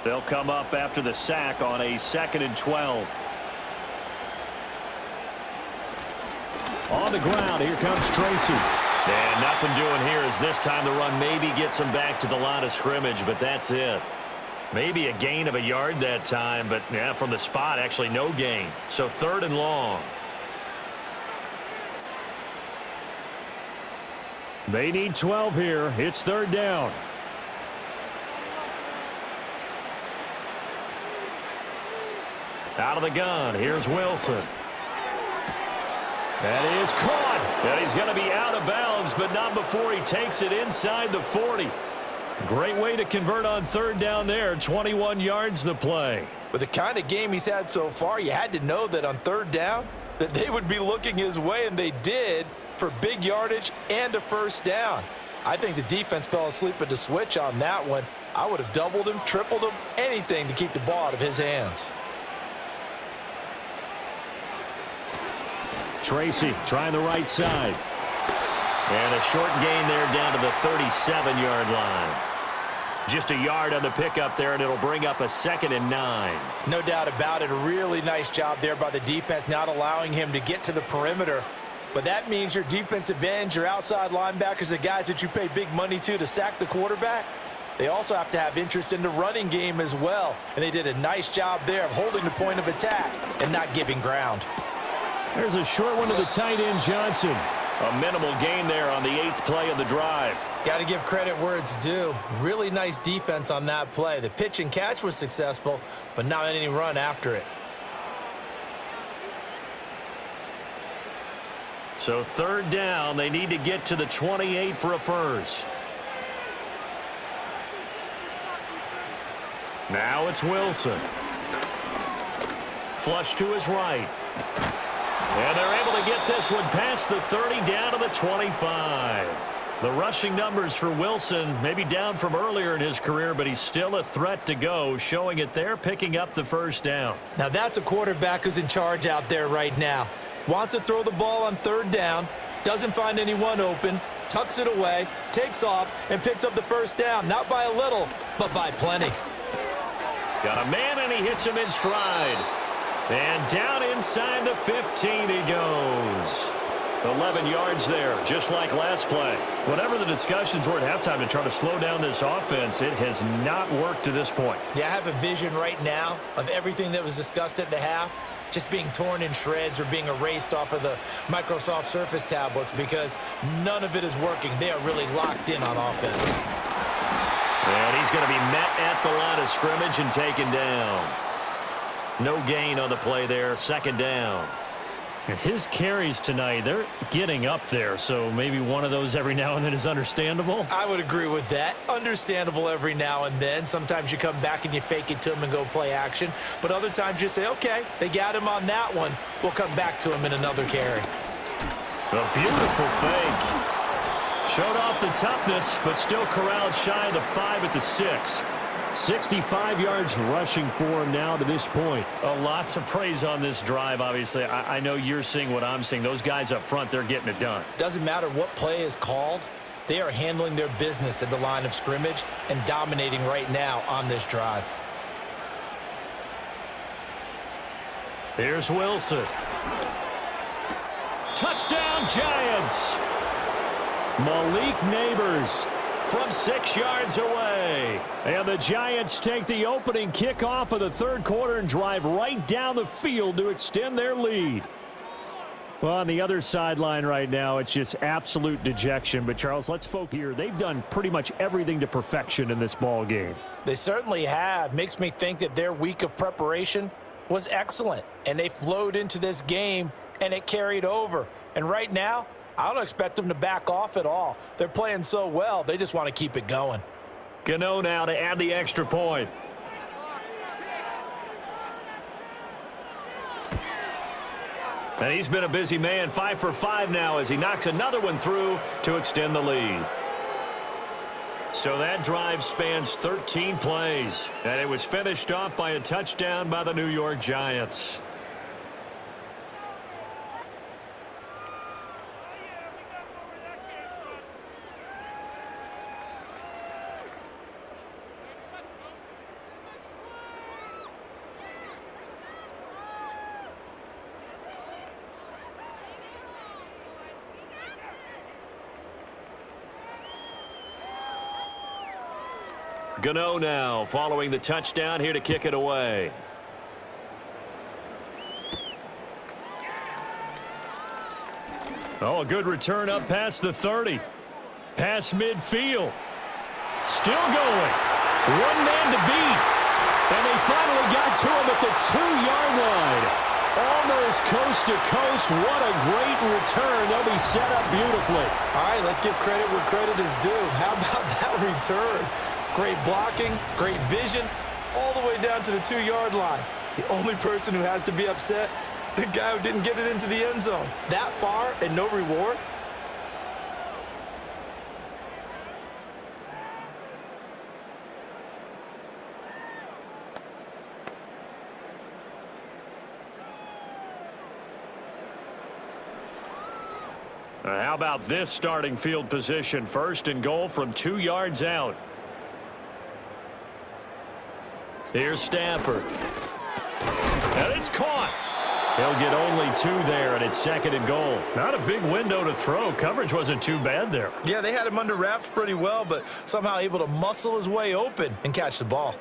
They'll come up after the sack on a 2nd and 12. On the ground, here comes Tracy. And nothing doing here as this time the run maybe gets him back to the line of scrimmage, but that's it. Maybe a gain of a yard that time, but yeah, from the spot, actually no gain. So 3rd and long. They need 12 here. It's 3rd down. Out of the gun, here's Wilson. That is caught. And he's going to be out of bounds, but not before he takes it inside the 40. Great way to convert on 3rd down there. 21 yards the play. With the kind of game he's had so far, you had to know that on 3rd down that they would be looking his way, and they did, for big yardage and a first down. I think the defense fell asleep at the switch on that one. I would have doubled him, tripled him, anything to keep the ball out of his hands. Tracy trying the right side. And a short gain there down to the 37-yard line. Just a yard on the pickup there, and it'll bring up a 2nd and 9. No doubt about it. A really nice job there by the defense, not allowing him to get to the perimeter. But that means your defensive ends, your outside linebackers, the guys that you pay big money to sack the quarterback, they also have to have interest in the running game as well. And they did a nice job there of holding the point of attack and not giving ground. There's a short one to the tight end, Johnson. A minimal gain there on the 8th play of the drive. Got to give credit where it's due. Really nice defense on that play. The pitch and catch was successful, but not any run after it. So 3rd down, they need to get to the 28 for a first. Now it's Wilson. Flush to his right. And they're able to get this one past the 30 down to the 25. The rushing numbers for Wilson maybe down from earlier in his career, but he's still a threat to go, showing it there, picking up the first down. Now that's a quarterback who's in charge out there right now. Wants to throw the ball on 3rd down, doesn't find anyone open, tucks it away, takes off, and picks up the first down. Not by a little, but by plenty. Got a man, and he hits him in stride. And down inside the 15 he goes. 11 yards there, just like last play. Whatever the discussions were at halftime to try to slow down this offense, it has not worked to this point. Yeah, I have a vision right now of everything that was discussed at the half just being torn in shreds or being erased off of the Microsoft Surface tablets because none of it is working. They are really locked in on offense. And he's going to be met at the line of scrimmage and taken down. No gain on the play there, second down. His carries tonight, they're getting up there, so maybe one of those every now and then is understandable. I would agree with that. Understandable every now and then. Sometimes you come back and you fake it to him and go play action. But other times you say, okay, they got him on that one. We'll come back to him in another carry. A beautiful fake. Showed off the toughness, but still corralled shy of the 5 at the 6. 65 yards rushing for him now to this point. A lot to praise on this drive, obviously. I know you're seeing what I'm seeing. Those guys up front, they're getting it done. Doesn't matter what play is called. They are handling their business at the line of scrimmage and dominating right now on this drive. Here's Wilson. Touchdown, Giants! Malik Neighbors from 6 yards away. And the Giants take the opening kickoff of the third quarter and drive right down the field to extend their lead. Well, on the other sideline right now, it's just absolute dejection. But, Charles, let's focus here. They've done pretty much everything to perfection in this ball game. They certainly have. Makes me think that their week of preparation was excellent. And they flowed into this game, and it carried over. And right now, I don't expect them to back off at all. They're playing so well, they just want to keep it going. Gano now to add the extra point. And he's been a busy man, 5 for 5 now as he knocks another one through to extend the lead. So that drive spans 13 plays, and it was finished off by a touchdown by the New York Giants. Gano now following the touchdown here to kick it away. Oh, a good return up past the 30. Past midfield. Still going. One man to beat. And they finally got to him at the 2-yard line. Almost coast to coast. What a great return. They'll be set up beautifully. All right, let's give credit where credit is due. How about that return? Great blocking, great vision, all the way down to the 2-yard line. The only person who has to be upset, the guy who didn't get it into the end zone. That far and no reward? How about this starting field position? First and goal from 2 yards out. Here's Stafford. And it's caught. He'll get only 2 there, and it's second and goal. Not a big window to throw. Coverage wasn't too bad there. Yeah, they had him under wraps pretty well, but somehow able to muscle his way open and catch the ball.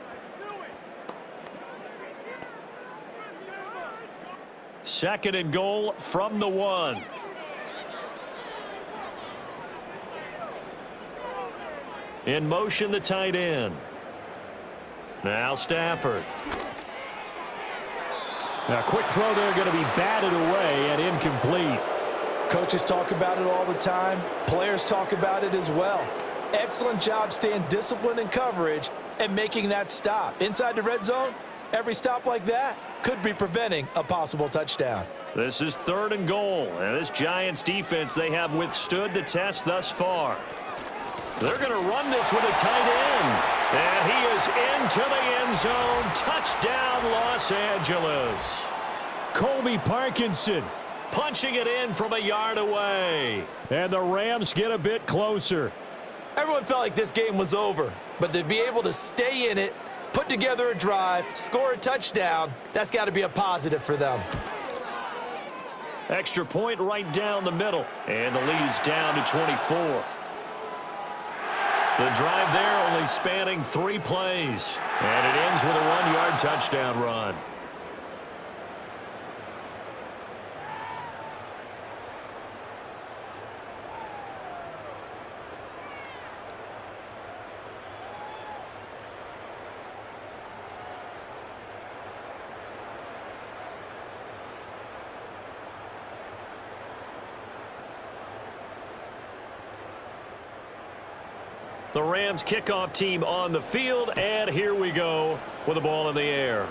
Second and goal from the 1. In motion, the tight end. Now Stafford. Now, quick throw there, going to be batted away and incomplete. Coaches talk about it all the time. Players talk about it as well. Excellent job staying disciplined in coverage and making that stop. Inside the red zone, every stop like that could be preventing a possible touchdown. This is third and goal. And this Giants defense, they have withstood the test thus far. They're going to run this with a tight end. And he is into the end zone. Touchdown, Los Angeles. Colby Parkinson punching it in from a yard away. And the Rams get a bit closer. Everyone felt like this game was over, but to be able to stay in it, put together a drive, score a touchdown, that's got to be a positive for them. Extra point right down the middle. And the lead is down to 24. The drive there only spanning 3 plays. And it ends with a 1-yard touchdown run. The Rams kickoff team on the field, and here we go with the ball in the air.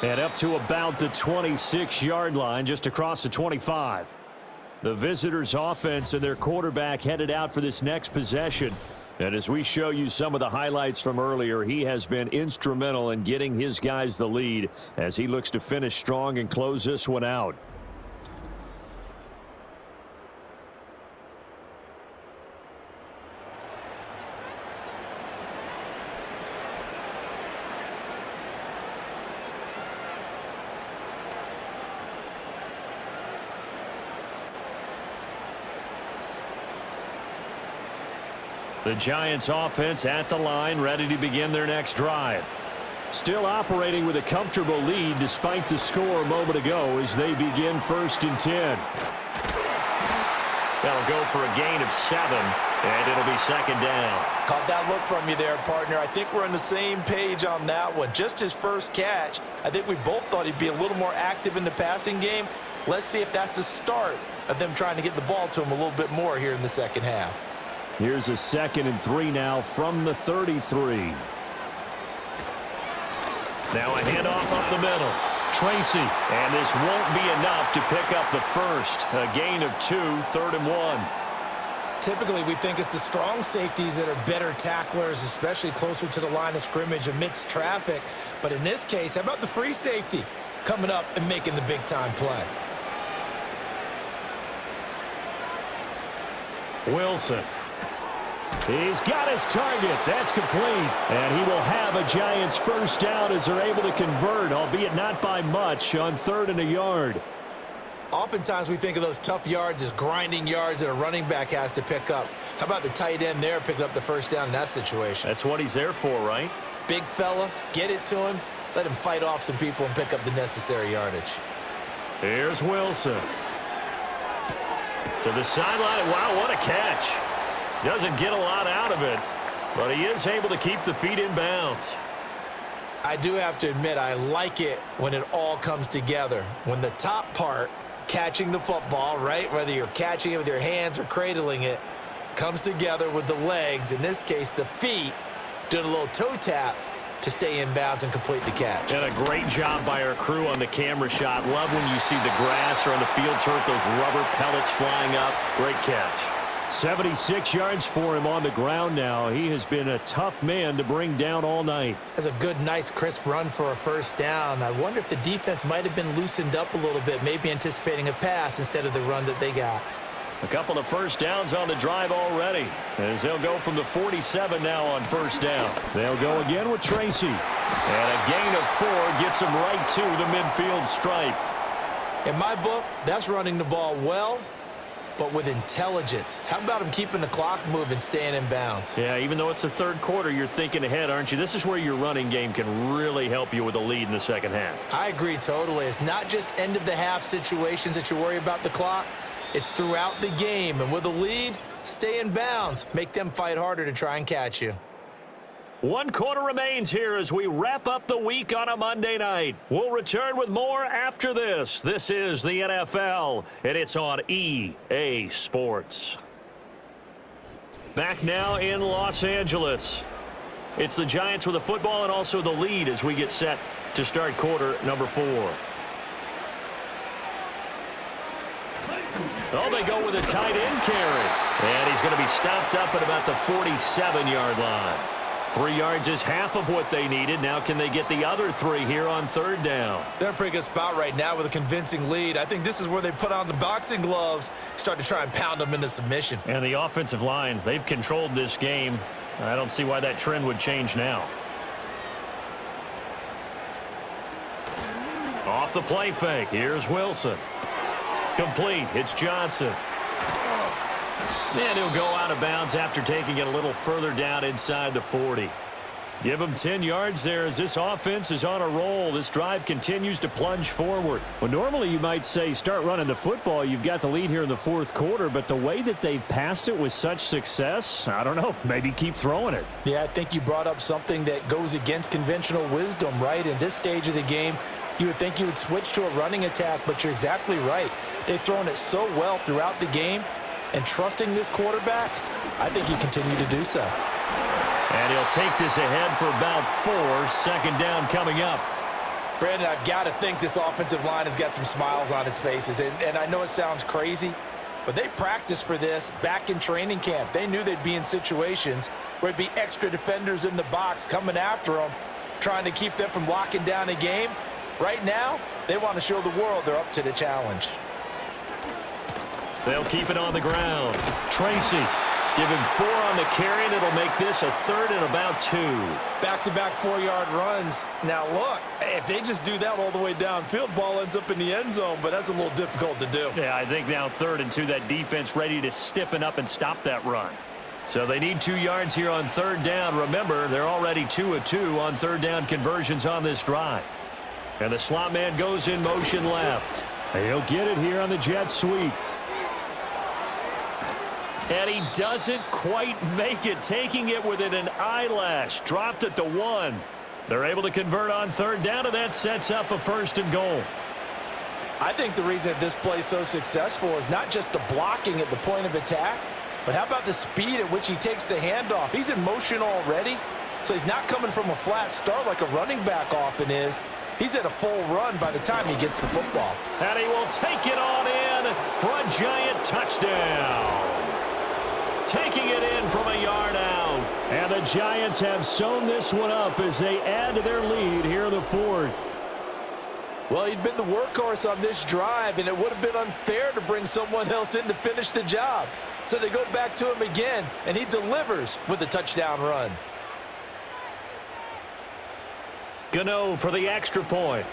And up to about the 26-yard line, just across the 25. The visitors' offense and their quarterback headed out for this next possession. And as we show you some of the highlights from earlier, he has been instrumental in getting his guys the lead as he looks to finish strong and close this one out. The Giants offense at the line, ready to begin their next drive. Still operating with a comfortable lead despite the score a moment ago as they begin 1st and 10. That'll go for a gain of 7, and it'll be 2nd down. Caught that look from you there, partner. I think we're on the same page on that one. Just his first catch, I think we both thought he'd be a little more active in the passing game. Let's see if that's the start of them trying to get the ball to him a little bit more here in the second half. Here's a 2nd and 3 now from the 33. Now a handoff up the middle. Tracy, and this won't be enough to pick up the first. A gain of 2, 3rd and 1. Typically, we think it's the strong safeties that are better tacklers, especially closer to the line of scrimmage amidst traffic. But in this case, how about the free safety coming up and making the big-time play? Wilson. He's got his target. That's complete. And he will have a Giants first down as they're able to convert, albeit not by much, on 3rd and a yard. Oftentimes we think of those tough yards as grinding yards that a running back has to pick up. How about the tight end there picking up the first down in that situation? That's what he's there for, right? Big fella, get it to him, let him fight off some people and pick up the necessary yardage. Here's Wilson. To the sideline. Wow, what a catch. Doesn't get a lot out of it, but he is able to keep the feet in bounds. I do have to admit, I like it when it all comes together. When the top part, catching the football, right, whether you're catching it with your hands or cradling it, comes together with the legs, in this case the feet, doing a little toe tap to stay in bounds and complete the catch. And a great job by our crew on the camera shot. Love when you see the grass or on the field turf, those rubber pellets flying up. Great catch. 76 yards for him on the ground now. He has been a tough man to bring down all night. That's a good, nice, crisp run for a first down. I wonder if the defense might have been loosened up a little bit, maybe anticipating a pass instead of the run that they got. A couple of first downs on the drive already, as they'll go from the 47 now on first down. They'll go again with Tracy. And a gain of 4 gets him right to the midfield stripe. In my book, that's running the ball well, but with intelligence. How about him keeping the clock moving, staying in bounds? Yeah, even though it's the third quarter, you're thinking ahead, aren't you? This is where your running game can really help you with a lead in the second half. I agree totally. It's not just end-of-the-half situations that you worry about the clock. It's throughout the game. And with a lead, stay in bounds. Make them fight harder to try and catch you. 1 quarter remains here as we wrap up the week on a Monday night. We'll return with more after this. This is the NFL, and it's on EA Sports. Back now in Los Angeles. It's the Giants with the football and also the lead as we get set to start quarter number 4. Oh, they go with a tight end carry. And he's going to be stopped up at about the 47-yard line. 3 yards is half of what they needed. Now can they get the other 3 here on third down? They're in a pretty good spot right now with a convincing lead. I think this is where they put on the boxing gloves, start to try and pound them into submission. And the offensive line, they've controlled this game. I don't see why that trend would change now. Off the play fake. Here's Wilson. Complete. It's Johnson. And he'll go out of bounds after taking it a little further down inside the 40. Give him 10 yards there as this offense is on a roll. This drive continues to plunge forward. Well, normally you might say start running the football. You've got the lead here in the fourth quarter, but the way that they've passed it with such success, I don't know, maybe keep throwing it. Yeah, I think you brought up something that goes against conventional wisdom, right? In this stage of the game, you would think you would switch to a running attack, but you're exactly right. They've thrown it so well throughout the game, and trusting this quarterback, I think he continued to do so. And he'll take this ahead for about 4. Second down coming up. Brandon, I've got to think this offensive line has got some smiles on its faces. And I know it sounds crazy, but they practiced for this back in training camp. They knew they'd be in situations where it'd be extra defenders in the box coming after them, trying to keep them from locking down a game. Right now, they want to show the world they're up to the challenge. They'll keep it on the ground. Tracy, give him 4 on the carry, and it'll make this a 3rd and about 2. Back-to-back 4-yard runs. Now, look, if they just do that all the way downfield, ball ends up in the end zone, but that's a little difficult to do. Yeah, I think now 3rd and 2, that defense ready to stiffen up and stop that run. So they need 2 yards here on 3rd down. Remember, they're already 2 of 2 on 3rd down conversions on this drive. And the slot man goes in motion left. He'll get it here on the jet sweep. And he doesn't quite make it, taking it within an eyelash. Dropped at the 1. They're able to convert on 3rd down, and that sets up a 1st and goal. I think the reason that this play is so successful is not just the blocking at the point of attack, but how about the speed at which he takes the handoff? He's in motion already, so he's not coming from a flat start like a running back often is. He's at a full run by the time he gets the football. And he will take it on in for a giant touchdown. Taking it in from a yard out. And the Giants have sewn this one up as they add to their lead here in the 4th. Well, he'd been the workhorse on this drive, and it would have been unfair to bring someone else in to finish the job. So they go back to him again, and he delivers with a touchdown run. Gano for the extra point.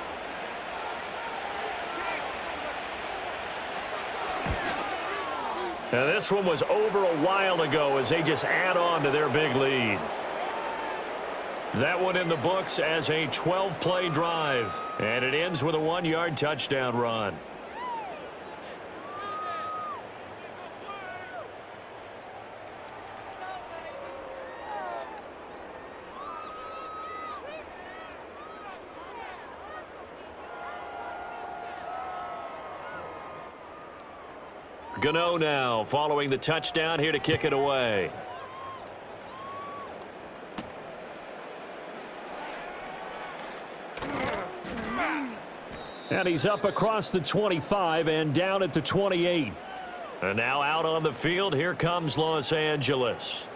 Now this one was over a while ago as they just add on to their big lead. That one in the books as a 12-play drive. And it ends with a 1-yard touchdown run. Gano now following the touchdown here to kick it away. And he's up across the 25 and down at the 28. And now out on the field, here comes Los Angeles.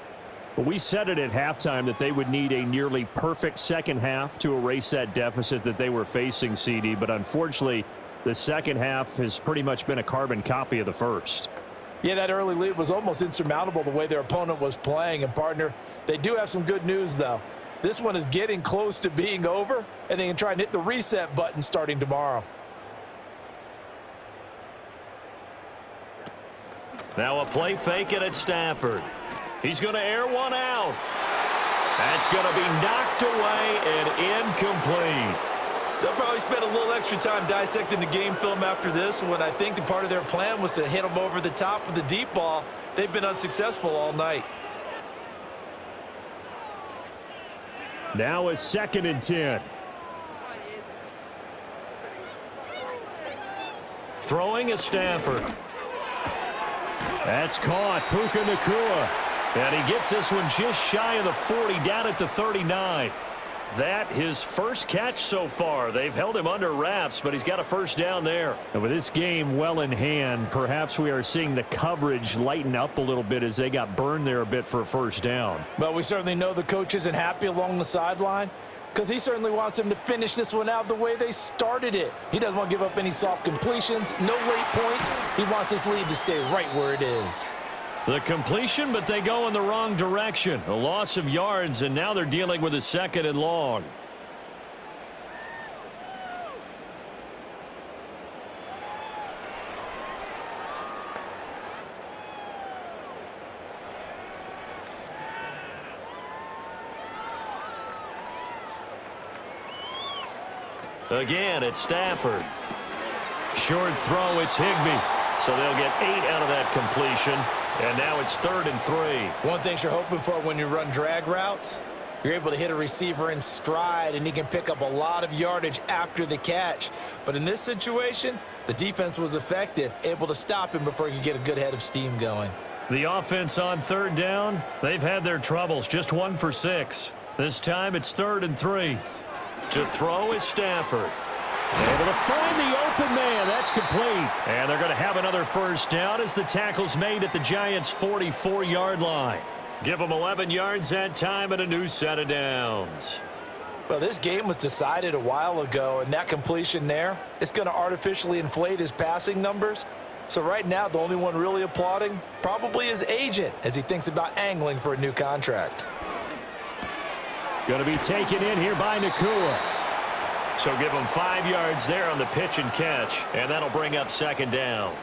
Well, we said it at halftime that they would need a nearly perfect second half to erase that deficit that they were facing, CD, but unfortunately, the second half has pretty much been a carbon copy of the first. Yeah, that early lead was almost insurmountable the way their opponent was playing. And, partner, they do have some good news, though. This one is getting close to being over, and they can try and hit the reset button starting tomorrow. Now a play fake it at Stafford. He's going to air one out. That's going to be knocked away and incomplete. They'll probably spend a little extra time dissecting the game film after this one. I think the part of their plan was to hit them over the top with the deep ball. They've been unsuccessful all night. Now a 2nd and 10. Throwing is Stafford. That's caught. Puka Nacua. And he gets this one just shy of the 40, down at the 39. That his first catch so far. They've held him under wraps, but he's got a first down there. And with this game well in hand, perhaps we are seeing the coverage lighten up a little bit as they got burned there a bit for a first down. But we certainly know the coach isn't happy along the sideline because he certainly wants them to finish this one out the way they started it. He doesn't want to give up any soft completions, no late points. He wants his lead to stay right where it is. The completion, but they go in the wrong direction. A loss of yards, and now they're dealing with a 2nd and long. Again, it's Stafford. Short throw, it's Higbee. So they'll get 8 out of that completion. And now it's 3rd and 3. One thing you're hoping for when you run drag routes, You're able to hit a receiver in stride, and he can pick up a lot of yardage after the catch. But in this situation, the defense was effective, able to stop him before he could get a good head of steam going. The offense on third down, they've had their troubles, just 1 for 6. This time it's 3rd and 3. To throw is Stafford. Able to find the open man. That's complete. And they're going to have another first down as the tackle's made at the Giants' 44-yard line. Give them 11 yards that time and a new set of downs. Well, this game was decided a while ago, and that completion there is going to artificially inflate his passing numbers. So right now, the only one really applauding probably his agent as he thinks about angling for a new contract. Going to be taken in here by Nakua. So give them 5 yards there on the pitch and catch, and that'll bring up 2nd down.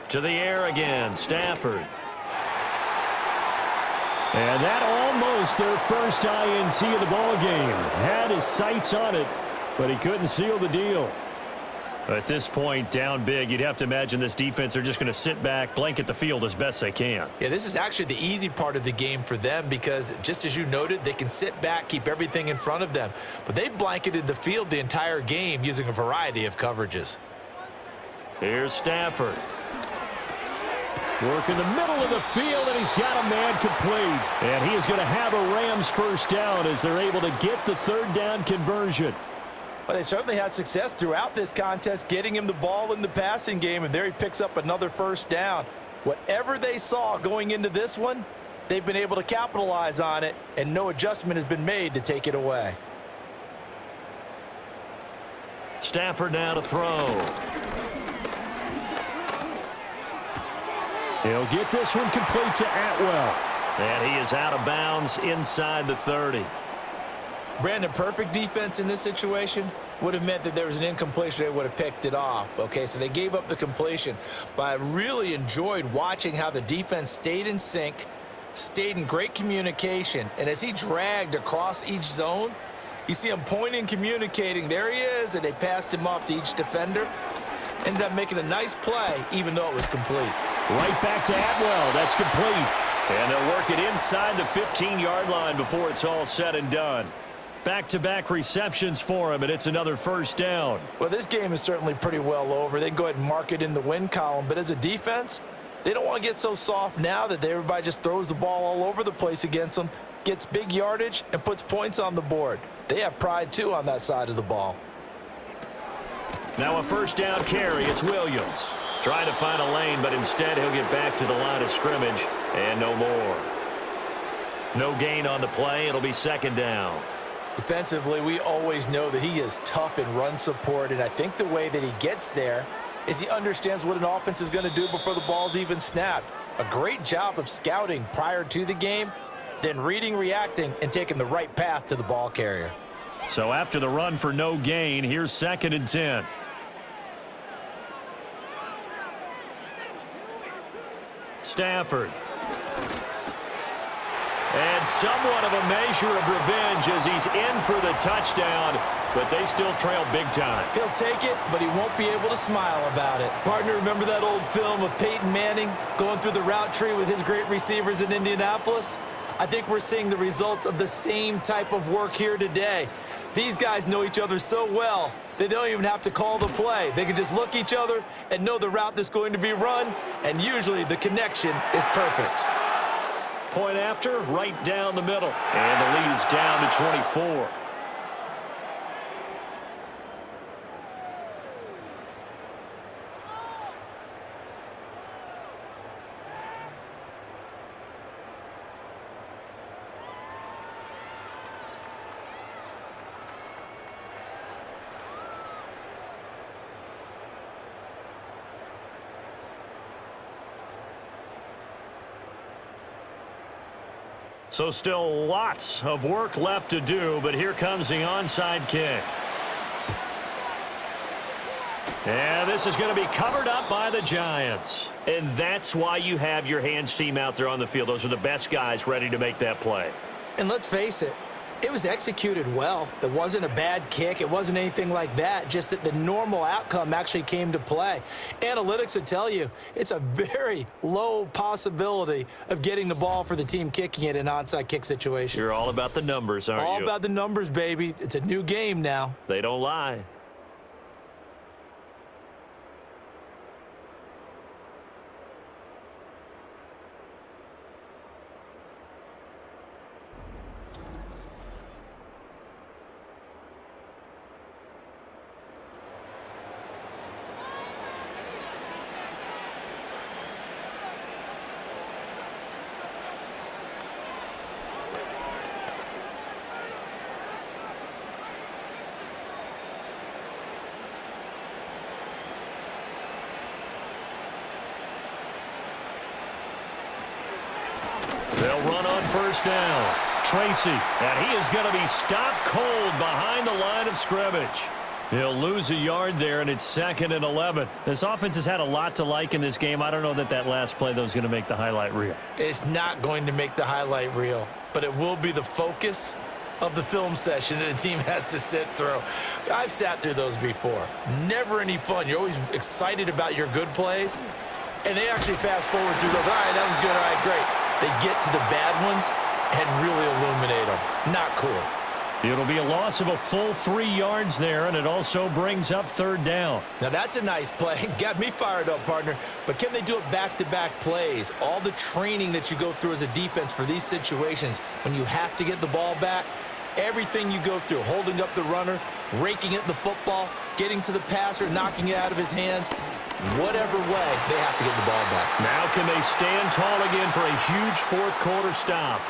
To the air again, Stafford. And that almost their first INT of the ball game. Had his sights on it, but he couldn't seal the deal. At this point, down big, you'd have to imagine this defense are just going to sit back, blanket the field as best they can. Yeah, this is actually the easy part of the game for them because, just as you noted, they can sit back, keep everything in front of them. But they've blanketed the field the entire game using a variety of coverages. Here's Stafford. Work in the middle of the field, and he's got a man complete. And he is going to have a Rams first down as they're able to get the 3rd down conversion. Well, they certainly had success throughout this contest, getting him the ball in the passing game, and there he picks up another first down. Whatever they saw going into this one, they've been able to capitalize on it, and no adjustment has been made to take it away. Stafford now to throw. He'll get this one complete to Atwell. And he is out of bounds inside the 30. Brandon, perfect defense in this situation would have meant that there was an incompletion. They would have picked it off. Okay, so they gave up the completion. But I really enjoyed watching how the defense stayed in sync, stayed in great communication. And as he dragged across each zone, you see him pointing, communicating. There he is, and they passed him off to each defender. Ended up making a nice play, even though it was complete. Right back to Atwell. That's complete. And they'll work it inside the 15-yard line before it's all said and done. Back-to-back receptions for him, and it's another first down. Well, this game is certainly pretty well over. They can go ahead and mark it in the win column. But as a defense, they don't want to get so soft now that everybody just throws the ball all over the place against them, gets big yardage, and puts points on the board. They have pride, too, on that side of the ball. Now a first down carry. It's Williams. Trying to find a lane, but instead he'll get back to the line of scrimmage and no more. No gain on the play. It'll be 2nd down. Defensively, we always know that he is tough in run support, and I think the way that he gets there is he understands what an offense is going to do before the ball's even snapped. A great job of scouting prior to the game, then reading, reacting, and taking the right path to the ball carrier. So after the run for no gain, here's 2nd and 10. Stafford. And somewhat of a measure of revenge as he's in for the touchdown, but they still trail big time. He'll take it, but he won't be able to smile about it. Partner, remember that old film of Peyton Manning going through the route tree with his great receivers in Indianapolis? I think we're seeing the results of the same type of work here today. These guys know each other so well that they don't even have to call the play. They can just look each other and know the route that's going to be run, and usually the connection is perfect. Point after, right down the middle. And the lead is down to 24. So still lots of work left to do, but here comes the onside kick. And this is going to be covered up by the Giants. And that's why you have your hands team out there on the field. Those are the best guys ready to make that play. And let's face it, it was executed well. It wasn't a bad kick. It wasn't anything like that, just that the normal outcome actually came to play. Analytics would tell you it's a very low possibility of getting the ball for the team kicking it in an onside kick situation. You're all about the numbers, aren't you? All about the numbers, baby. It's a new game now. They don't lie. They'll run on first down. Tracy, and he is going to be stopped cold behind the line of scrimmage. He'll lose a yard there, and it's 2nd and 11. This offense has had a lot to like in this game. I don't know that last play, though, is going to make the highlight reel. It's not going to make the highlight reel, but it will be the focus of the film session that the team has to sit through. I've sat through those before. Never any fun. You're always excited about your good plays, and they actually fast forward through those. All right, that was good. All right, great. They get to the bad ones and really illuminate them. Not cool. It'll be a loss of a full 3 yards there, and it also brings up 3rd down. Now, that's a nice play. Got me fired up, partner. But can they do it back-to-back plays? All the training that you go through as a defense for these situations, when you have to get the ball back, everything you go through, holding up the runner, raking at the football, getting to the passer, knocking it out of his hands, whatever way, they have to get the ball back. Now can they stand tall again for a huge 4th quarter stop?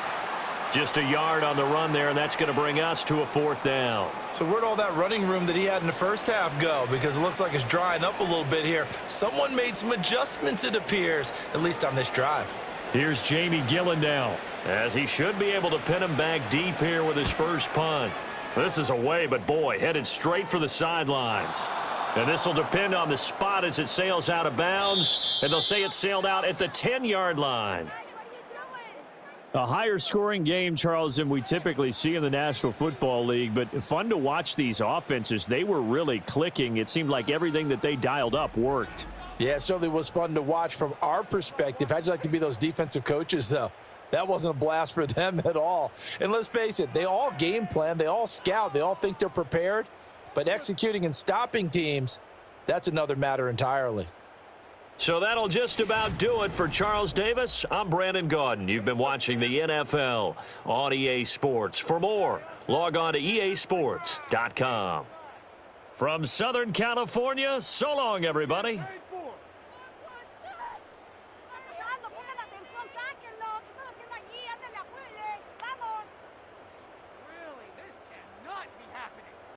Just a yard on the run there, and that's going to bring us to a 4th down. So where'd all that running room that he had in the first half go? Because it looks like it's drying up a little bit here. Someone made some adjustments, it appears, at least on this drive. Here's Jamie Gillen now, as he should be able to pin him back deep here with his first punt. This is away, but boy, headed straight for the sidelines. And this will depend on the spot as it sails out of bounds. And they'll say it sailed out at the 10-yard line. A higher scoring game, Charles, than we typically see in the National Football League, but fun to watch these offenses. They were really clicking. It seemed like everything that they dialed up worked. Yeah, it certainly was fun to watch from our perspective. How'd you like to be those defensive coaches, though? That wasn't a blast for them at all. And let's face it, they all game plan, they all scout, they all think they're prepared. But executing and stopping teams, that's another matter entirely. So that'll just about do it for Charles Davis. I'm Brandon Gaudin. You've been watching the NFL on EA Sports. For more, log on to easports.com. From Southern California, so long, everybody.